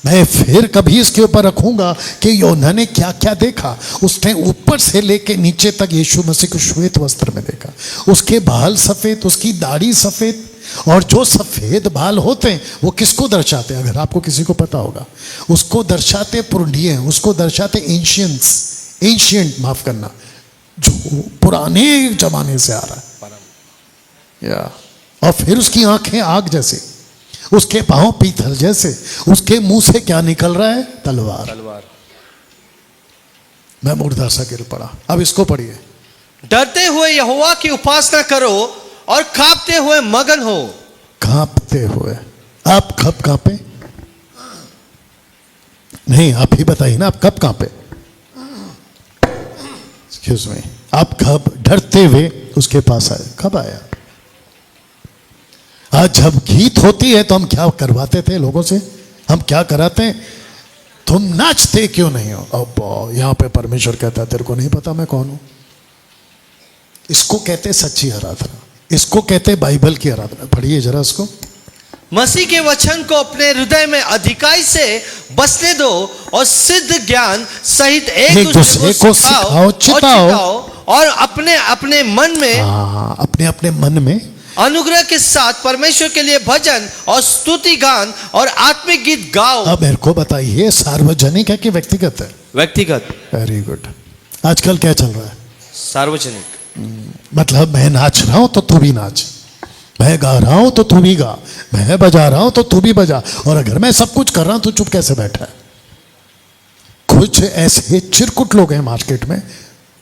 मैं फिर कभी इसके ऊपर रखूंगा कि योना ने क्या क्या देखा। उसने ऊपर से लेके नीचे तक यीशु मसीह को श्वेत वस्त्र में देखा। उसके बाल सफेद, उसकी दाढ़ी सफेद। और जो सफेद बाल होते हैं वो किसको दर्शाते हैं? अगर आपको किसी को पता होगा, उसको दर्शाते पुरंडिये, उसको दर्शाते एंशियंट, माफ करना, जो पुराने जमाने से आ रहा है। या और फिर उसकी आंखें आग जैसे, उसके पांव पीतल जैसे, उसके मुंह से क्या निकल रहा है? तलवार। मैं मुर्दा सा गिर पड़ा। अब इसको पढ़िए। डरते हुए यहोवा की उपासना करो और कांपते हुए मगन हो। कांपते हुए। आप कब कांपे? नहीं, आप ही बताइए ना, आप कब कांपे? एक्सक्यूज मी, आप कब डरते हुए उसके पास आए? कब आया? आज जब गीत होती है तो हम क्या करवाते थे लोगों से? हम क्या कराते हैं? तुम नाचते क्यों नहीं हो? अब यहां पे परमेश्वर कहता है तेरे को नहीं पता मैं कौन हूं? इसको कहते सच्ची आराधना, इसको कहते बाइबल की आराधना। पढ़िए जरा इसको। मसीह के वचन को अपने हृदय में अधिकाई से बसने दो और सिद्ध ज्ञान सहित एक दूसरे को सिखाओ और चिताओ और अपने अपने मन में, अपने अपने मन में अनुग्रह के साथ परमेश्वर के लिए भजन और स्तुति गान और आत्मिक गीत गाओ। अब मेरे को बताइए, सार्वजनिक है कि व्यक्तिगत है? व्यक्तिगत। Very good. आजकल क्या चल रहा है? सार्वजनिक। मतलब मैं नाच रहा हूं तो तू भी नाच, मैं गा रहा हूं तो तू भी गा, मैं बजा रहा हूं तो तू भी बजा। और अगर मैं सब कुछ कर रहा हूं तो चुप कैसे बैठा है? कुछ ऐसे चिरकुट लोग हैं मार्केट में,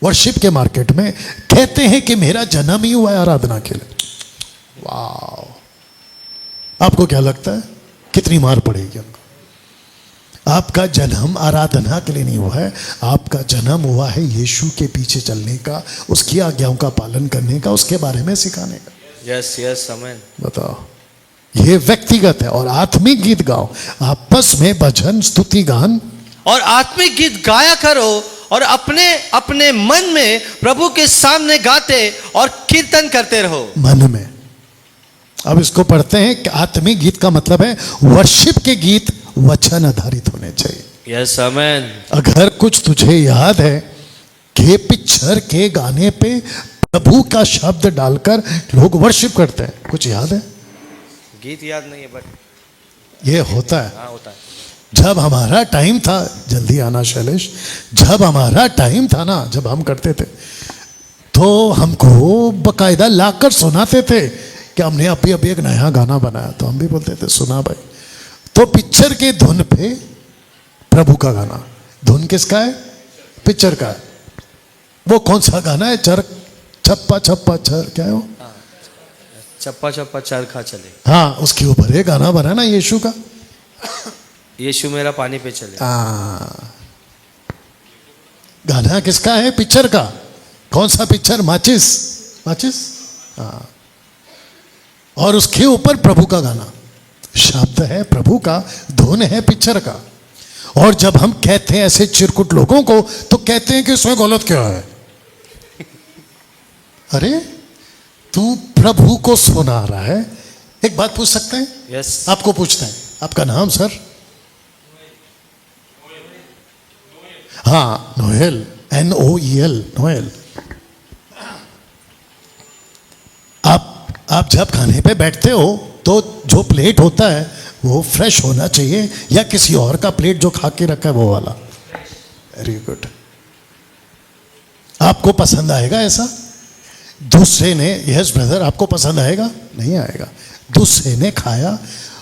वर्शिप के मार्केट में, कहते हैं कि मेरा जन्म ही हुआ है आराधना के लिए। वाह, आपको क्या लगता है कितनी मार पड़ेगी उनको? आपका जन्म आराधना के लिए नहीं हुआ है, आपका जन्म हुआ है यीशु के पीछे चलने का, उसकी आज्ञाओं का पालन करने का, उसके बारे में सिखाने का। यस यस आमीन। बताओ, ये व्यक्तिगत है। और आत्मिक गीत गाओ, आपस में भजन स्तुति गान और आत्मिक गीत गाया करो और अपने अपने मन में प्रभु के सामने गाते और कीर्तन करते रहो। मन में। अब इसको पढ़ते हैं कि आत्मिक गीत का मतलब है वर्शिप के गीत वचन आधारित होने चाहिए। यस आमीन। अगर कुछ तुझे याद है कि पिक्चर के गाने पे प्रभु का शब्द डालकर लोग वर्शिप करते हैं, कुछ याद है? गीत याद नहीं है बट ये होता है। हाँ होता है। जब हमारा टाइम था, जल्दी आना शैलेश, जब हमारा टाइम था ना, जब हम करते थे तो हमको बकायदा लाकर सुनाते थे कि हमने अभी अभी एक नया गाना बनाया, तो हम भी बोलते थे सुना भाई। तो पिक्चर के धुन पे प्रभु का गाना, धुन किसका है? पिक्चर का है। वो कौन सा गाना है? चर छप्पा छप्पा छर, क्या है वो? चप्पा चप्पा चरखा चले। हाँ, उसके ऊपर ये गाना बना ना यीशु का, यीशु मेरा पानी पे चले। गाना किसका है? पिक्चर का। कौन सा पिक्चर? माचिस। माचिस। हाँ, और उसके ऊपर प्रभु का गाना, शब्द है प्रभु का, धुन है पिक्चर का। और जब हम कहते हैं ऐसे चिरकुट लोगों को, तो कहते हैं कि इसमें गलत क्या है? अरे तू प्रभु को सुना रहा है। एक बात पूछ सकते हैं? यस। आपको पूछते हैं, आपका नाम सर? हाँ, नोएल, NOEL, नोएल। आप जब खाने पे बैठते हो तो जो प्लेट होता है वो फ्रेश होना चाहिए या किसी और का प्लेट जो खा के रखा है वो वाला? Very good. आपको पसंद आएगा ऐसा? दूसरे ने, यस ब्रदर, आपको पसंद आएगा? नहीं आएगा। दूसरे ने खाया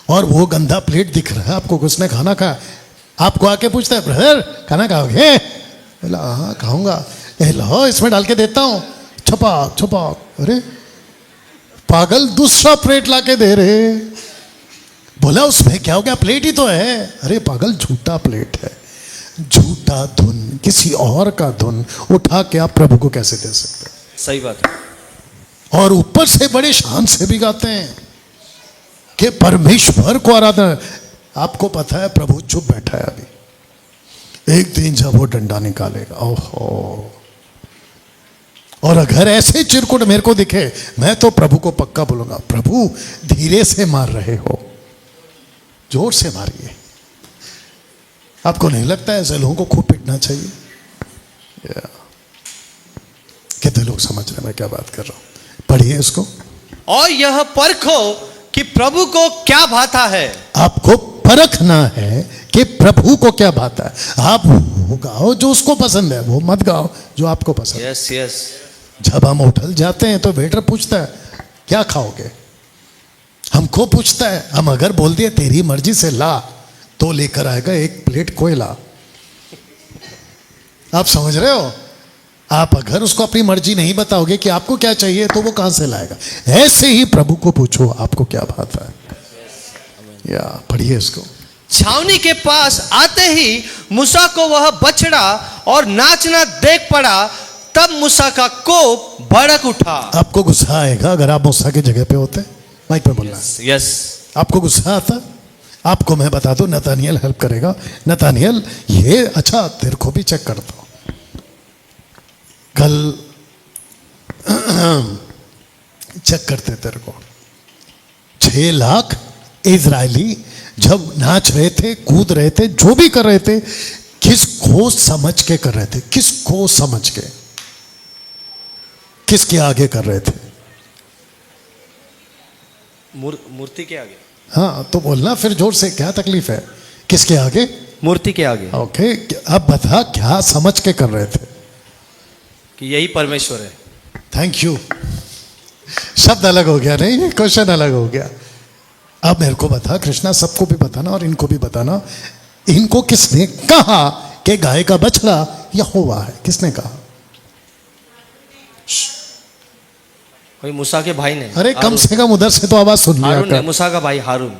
और वो गंदा प्लेट दिख रहा है आपको, किसने खाना खाया, आपको आके पूछता है ब्रदर खाना खाओगे? हाँ खाऊंगा। लो इसमें डाल के देता हूं, छपाक छपाक। अरे पागल, दूसरा प्लेट लाके दे रहे। बोला उसमें क्या हो गया, प्लेट ही तो है। अरे पागल, झूठा प्लेट है, झूठा धुन, किसी और का धुन उठा के आप प्रभु को कैसे दे सकते हैं? सही बात है। और ऊपर से बड़े शान से भी गाते हैं कि परमेश्वर को आराधना। आपको पता है प्रभु चुप बैठा है अभी, एक दिन जब वो डंडा निकालेगा, ओहो। और अगर ऐसे चिरकुट मेरे को दिखे, मैं तो प्रभु को पक्का बोलूंगा, प्रभु धीरे से मार रहे हो, जोर से मारिए। आपको नहीं लगता है ऐसे लोगों को खूब पिटना चाहिए? कितने लोग समझ रहे हैं मैं क्या बात कर रहा हूं? पढ़िए इसको। और यह परखो कि प्रभु को क्या भाता है। आपको परखना है कि प्रभु को क्या भाता है। आप वो गाओ जो उसको पसंद है, वो मत गाओ जो आपको पसंद है। Yes yes. जब हम होटल जाते हैं तो वेटर पूछता है क्या खाओगे, हमको पूछता है, हम अगर बोल दिए तेरी मर्जी से ला, तो लेकर आएगा एक प्लेट कोयला। आप समझ रहे हो? आप अगर उसको अपनी मर्जी नहीं बताओगे कि आपको क्या चाहिए, तो वो कहां से लाएगा? ऐसे ही प्रभु को पूछो आपको क्या भाता है। या पढ़िए इसको। छावनी के पास आते ही मूसा को वह बछड़ा और नाचना देख पड़ा, तब मूसा का कोप भड़क उठा। आपको गुस्सा आएगा अगर आप मूसा की जगह पे होते? माइक पे बोलना है। यस, आपको गुस्सा आता? आपको मैं बता दूं, नतानियल हेल्प करेगा। नतानियल, ये अच्छा तेरे को भी चेक करता हूं। कल चेक करते तेरे को 6 लाख इजरायली जब नाच रहे थे, कूद रहे थे, जो भी कर रहे थे, किसको समझ के कर रहे थे? किसको समझ के, किसके आगे कर रहे थे? मूर्ति के आगे। हाँ तो बोलना फिर जोर से, क्या तकलीफ है? किसके आगे? मूर्ति के आगे। ओके, अब बता क्या समझ के कर रहे थे? कि यही परमेश्वर है। Thank you. शब्द अलग हो गया, नहीं क्वेश्चन अलग हो गया। अब मेरे को बता कृष्णा, सबको भी बताना और इनको भी बताना, इनको किसने कहा कि गाय का बछड़ा यहोवा है? किसने कहा? वही मूसा के भाई ने। अरे कम से कम उधर से तो आवाज सुन लिया हारून ने, कर। मूसा का भाई हारून।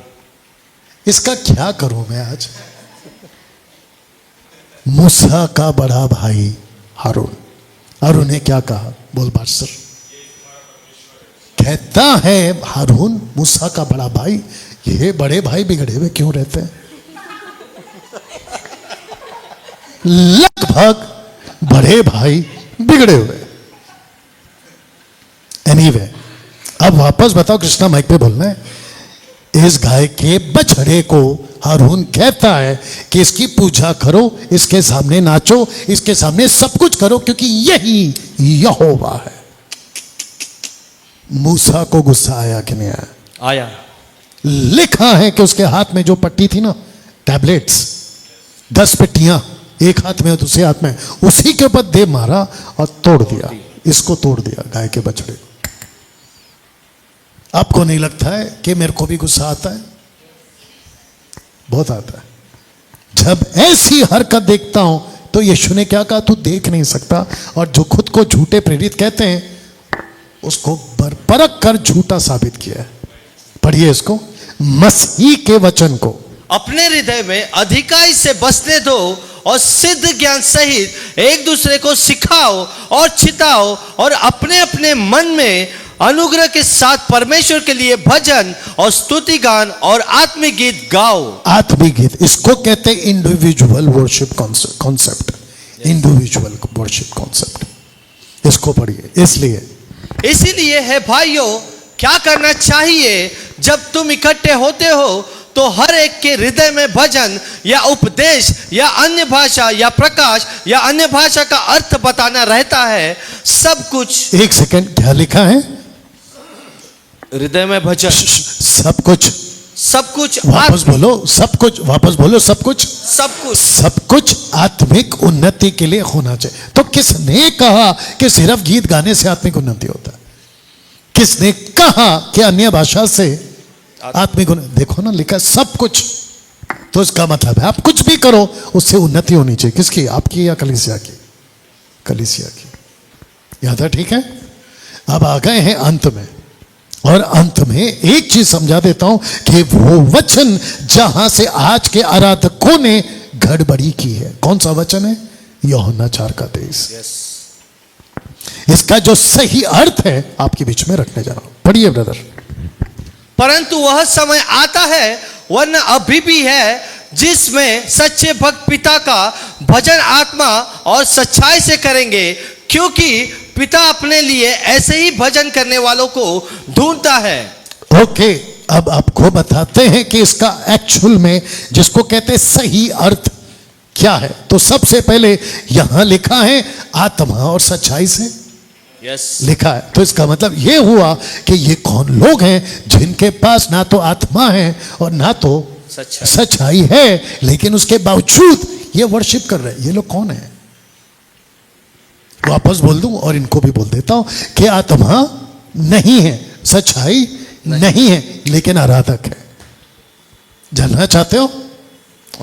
इसका क्या करूं मैं आज? मूसा का बड़ा भाई हारून। हारून ने क्या कहा? बोल बादशाह। कहता है हारून, मूसा का बड़ा भाई, ये बड़े भाई बिगड़े हुए क्यों रहते हैं? लगभग बड़े भाई बिगड़े हुए। एनीवे, अब वापस बताओ कृष्णा, माइक पे बोलना है। इस गाय के बछड़े को हारून कहता है कि इसकी पूजा करो, इसके सामने नाचो, इसके सामने सब कुछ करो, क्योंकि यही यहोवा है। मूसा को गुस्सा आया कि नहीं आया? आया। लिखा है कि उसके हाथ में जो पट्टी थी ना, टैबलेट्स, 10 पट्टियां, एक हाथ में और दूसरे हाथ में, उसी के ऊपर दे मारा और तोड़ दिया। इसको तोड़ दिया, गाय के बछड़े को। आपको नहीं लगता है कि मेरे को भी गुस्सा आता है? बहुत आता है। जब ऐसी हरकत देखता हूं तो यीशु ने क्या कहा? तू देख नहीं सकता। और जो खुद को झूठे प्रेरित कहते हैं, उसको परख कर झूठा साबित किया है। पढ़िए इसको, मसीह के वचन को अपने हृदय में अधिकाई से बसने दो और सिद्ध ज्ञान सहित एक दूसरे को सिखाओ और चिताओ, और अपने अपने मन में अनुग्रह के साथ परमेश्वर के लिए भजन और स्तुति गान और आत्मिक गीत गाओ। आत्मिक गीत, इसको कहते हैं individual worship concept. Individual worship concept, इसको पढ़िए। इसलिए इसीलिए है भाइयों, क्या करना चाहिए? जब तुम इकट्ठे होते हो तो हर एक के हृदय में भजन या उपदेश या अन्य भाषा या प्रकाश या अन्य भाषा का अर्थ बताना रहता है। सब कुछ, एक सेकंड, क्या लिखा है? हृदय में भजन, सब कुछ। सब कुछ वापस बोलो, सब कुछ। वापस बोलो, सब कुछ। सब कुछ, सब कुछ आत्मिक उन्नति के लिए होना चाहिए। तो किसने कहा कि सिर्फ गीत गाने से आत्मिक उन्नति होता है? किसने कहा कि अन्य भाषा से आत्मिक उन्नति? देखो ना, लिखा सब कुछ। तो इसका मतलब है आप कुछ भी करो, उससे उन्नति होनी चाहिए। किसकी? आपकी या कलीसिया की? कलीसिया की। याद है? ठीक है। अब आ गए हैं अंत में, और अंत में एक चीज समझा देता हूं कि वो वचन जहां से आज के आराधकों ने गड़बड़ी की है। कौन सा वचन है? यूहन्ना 4:23। इसका जो सही अर्थ है आपके बीच में रखने जा रहा हूं। पढ़िए ब्रदर। परंतु वह समय आता है, वरना अभी भी है, जिसमें सच्चे भक्त पिता का भजन आत्मा और सच्चाई से करेंगे, क्योंकि पिता अपने लिए ऐसे ही भजन करने वालों को ढूंढता है। ओके, अब आपको बताते हैं कि इसका एक्चुअल में जिसको कहते हैं सही अर्थ क्या है। तो सबसे पहले यहां लिखा है आत्मा और सच्चाई से लिखा है। तो इसका मतलब यह हुआ कि ये कौन लोग हैं जिनके पास ना तो आत्मा है और ना तो सच्चाई है, लेकिन उसके बावजूद ये वर्शिप कर रहे हैं। ये लोग कौन है? वापस बोल दूं और इनको भी बोल देता हूं कि आत्मा नहीं है, सच्चाई नहीं है, लेकिन आराधक है। जानना चाहते हो?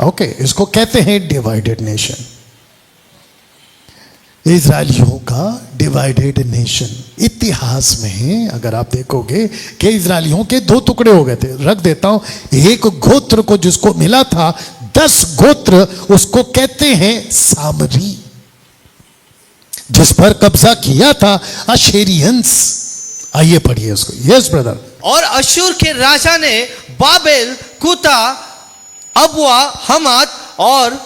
ओके, इसको कहते हैं डिवाइडेड नेशन। इजरायलियों का डिवाइडेड नेशन। इतिहास में अगर आप देखोगे कि इजरायलियों के 2 टुकड़े हो गए थे। रख देता हूं, एक गोत्र को जिसको मिला था 10 गोत्र, उसको कहते हैं सामरी। जिस पर कब्जा किया था अशेरियंस। आइए पढ़िए उसको। Yes brother. और अशूर के राजा ने बाबेल, कुता, अबवा, हमात और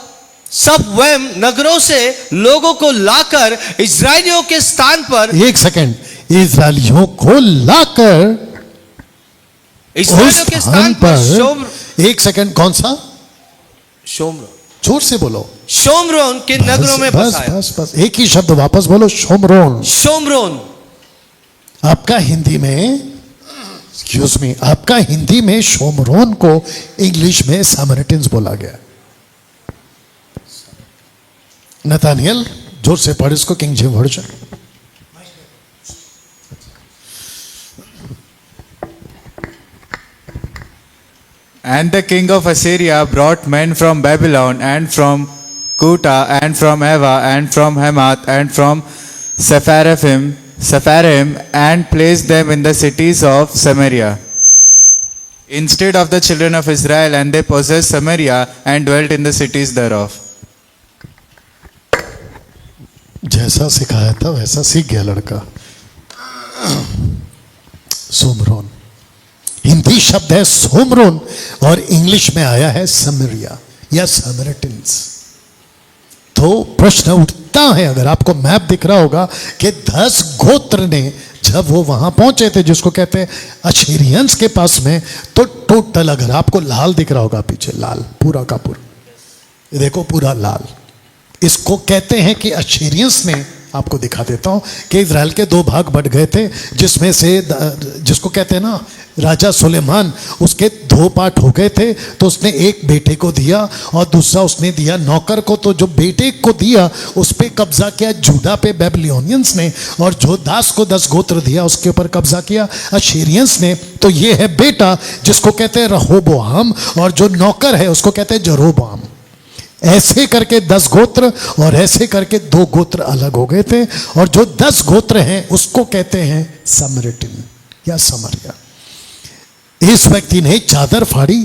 सब वैम नगरों से लोगों को लाकर इजरायलियों के स्थान पर, एक सेकंड, इजरायलियों को लाकर इजरायलियों के स्थान पर एक सेकंड, कौन सा? शोम्रोन, जोर से बोलो। शोम्रोन के नगरों में बस बसाया। बस बस एक ही शब्द वापस बोलो, शोमरोन। शोम्रोन। आपका हिंदी में, एक्सक्यूज मी, आपका हिंदी में शोमरोन को इंग्लिश में सामरिटन्स बोला गया। नतानियल जोर से पढ़ इसको, king James version. And the king of Assyria brought men from Babylon and from Kuta and from Ava and from Hamath and from Sepharvaim and placed them in the cities of Samaria instead of the children of Israel, and they possessed Samaria and dwelt in the cities thereof. जैसा सिखाया था वैसा सीख गया लड़का। सोमरोन हिंदी शब्द है सोमरोन और इंग्लिश में आया है समरिया या समरिटन्स। तो प्रश्न उठता है, अगर आपको मैप दिख रहा होगा कि 10 गोत्र ने जब वो वहां पहुंचे थे जिसको कहते हैं अशेरियंस के पास में, तो टोटल, अगर आपको लाल दिख रहा होगा पीछे, लाल पूरा का पूरा, ये देखो पूरा लाल, इसको कहते हैं कि अशेरियंस ने, आपको दिखा देता हूं कि इजराइल के 2 भाग बढ़ गए थे, जिसमें से जिसको कहते हैं ना राजा सुलेमान, उसके 2 पार्ट हो गए थे। तो उसने एक बेटे को दिया और दूसरा उसने दिया नौकर को। तो जो बेटे को दिया उस पर कब्जा किया जूडा पे बेबीलोनियंस ने, और जो दास को 10 गोत्र दिया उसके ऊपर कब्जा किया अशेरियंस ने। तो ये है बेटा जिसको कहते हैं रहोबोआम, और जो नौकर है उसको कहते हैं जरोबाम। ऐसे करके 10 गोत्र और ऐसे करके 2 गोत्र अलग हो गए थे, और जो 10 गोत्र हैं उसको कहते हैं समरिटन या समरिया। इस व्यक्ति ने चादर फाड़ी,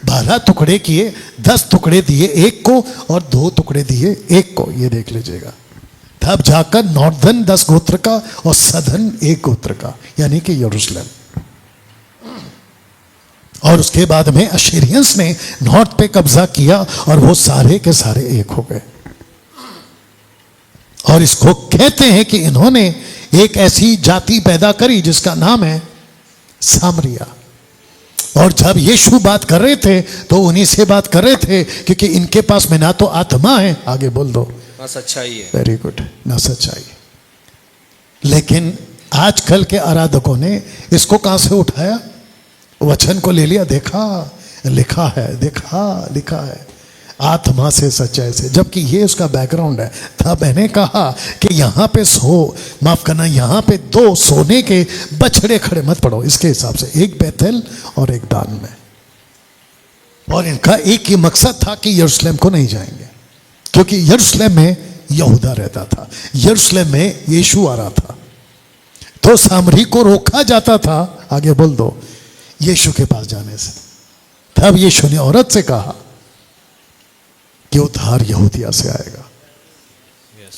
12 टुकड़े किए, 10 टुकड़े दिए एक को और 2 टुकड़े दिए एक को, ये देख लीजिएगा। तब जाकर नॉर्दर्न 10 गोत्र का और सदर्न 1 गोत्र का, यानी कि यरूशलेम। और उसके बाद में अशेरियंस ने नॉर्थ पे कब्जा किया और वो सारे के सारे एक हो गए। और इसको कहते हैं कि इन्होंने एक ऐसी जाति पैदा करी जिसका नाम है सामरिया। और जब यीशु बात कर रहे थे तो उन्हीं से बात कर रहे थे, क्योंकि इनके पास में ना तो आत्मा है, आगे बोल दो, ना सच्चाई है। वेरी गुड, ना सच्चाई। लेकिन आजकल के आराधकों ने इसको कहां से उठाया? वचन को ले लिया, देखा लिखा है, देखा लिखा है, आत्मा से सच्चाई से, जबकि ये उसका बैकग्राउंड है। तब मैंने कहा कि यहाँ पे माफ करना, यहाँ पे 2 सोने के बछड़े खड़े मत पड़ो इसके हिसाब से, एक बैतल और एक दान में। और इनका एक ही मकसद था कि यरूशलेम को नहीं जाएंगे, क्योंकि यरूशलेम में यहूदा रहता था, यरूशलेम में यीशु आ रहा था। तो सामरी को रोका जाता था, आगे बोल दो, यीशु के पास जाने से। तब यीशु ने औरत से कहा कि उद्धार यहूदिया से आएगा।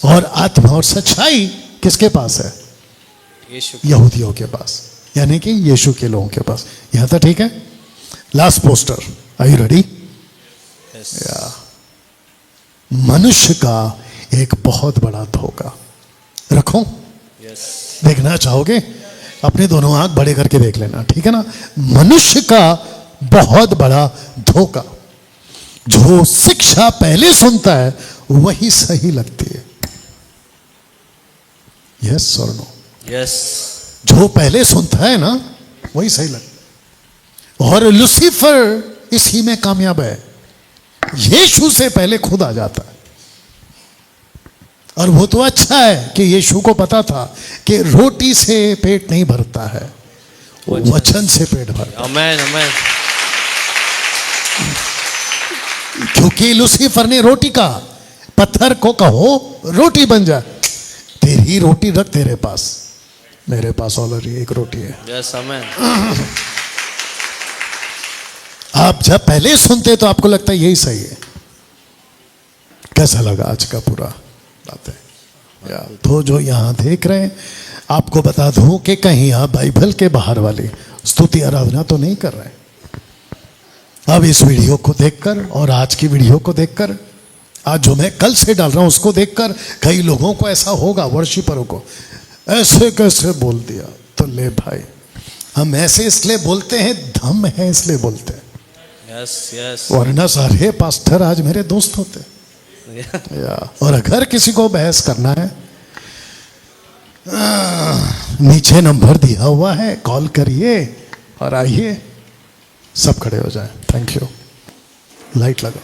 और आत्मा और सच्चाई किसके पास है? यहूदियों के पास, यानी कि यीशु के लोगों के पास। यहां तक ठीक है? Last poster, are you ready? मनुष्य का एक बहुत बड़ा धोखा। रखो, देखना चाहोगे? अपने दोनों आंख बड़े करके देख लेना, ठीक है ना? मनुष्य का बहुत बड़ा धोखा। जो शिक्षा पहले सुनता है वही सही लगती है। यस और नो? यस। जो पहले सुनता है ना वही सही लगता है। और लूसीफर इसी में कामयाब है, यीशु से पहले खुद आ जाता है। और वो तो अच्छा है कि यीशु को पता था कि रोटी से पेट नहीं भरता है, वचन से पेट भरता है। आमेन, आमेन। क्योंकि लूसीफर ने रोटी कहा, पत्थर को कहो रोटी बन जाए। तेरी रोटी रख तेरे पास, मेरे पास ऑलरेडी एक रोटी है। यस, आमेन। आप जब पहले सुनते तो आपको लगता है यही सही है। कैसा लगा आज का पूरा बात है? तो जो यहाँ देख रहे हैं, आपको बता दूं कि कहीं आप बाइबल के बाहर वाली स्तुति आराधना तो नहीं कर रहे। अब इस वीडियो को देखकर और आज की वीडियो को देखकर, आज जो मैं कल से डाल रहा हूं उसको देखकर कई लोगों को ऐसा होगा, वर्शिपरों को, ऐसे कैसे बोल दिया। तो ले भाई, हम ऐसे इसलिए बोलते हैं, दम है इसलिए बोलते हैं, यस यस वरना सारे पास्टर आज मेरे दोस्त होते। और अगर किसी को बहस करना है, नीचे नंबर दिया हुआ है, कॉल करिए और आइए, सब खड़े हो जाए। Thank you. लाइट लगा।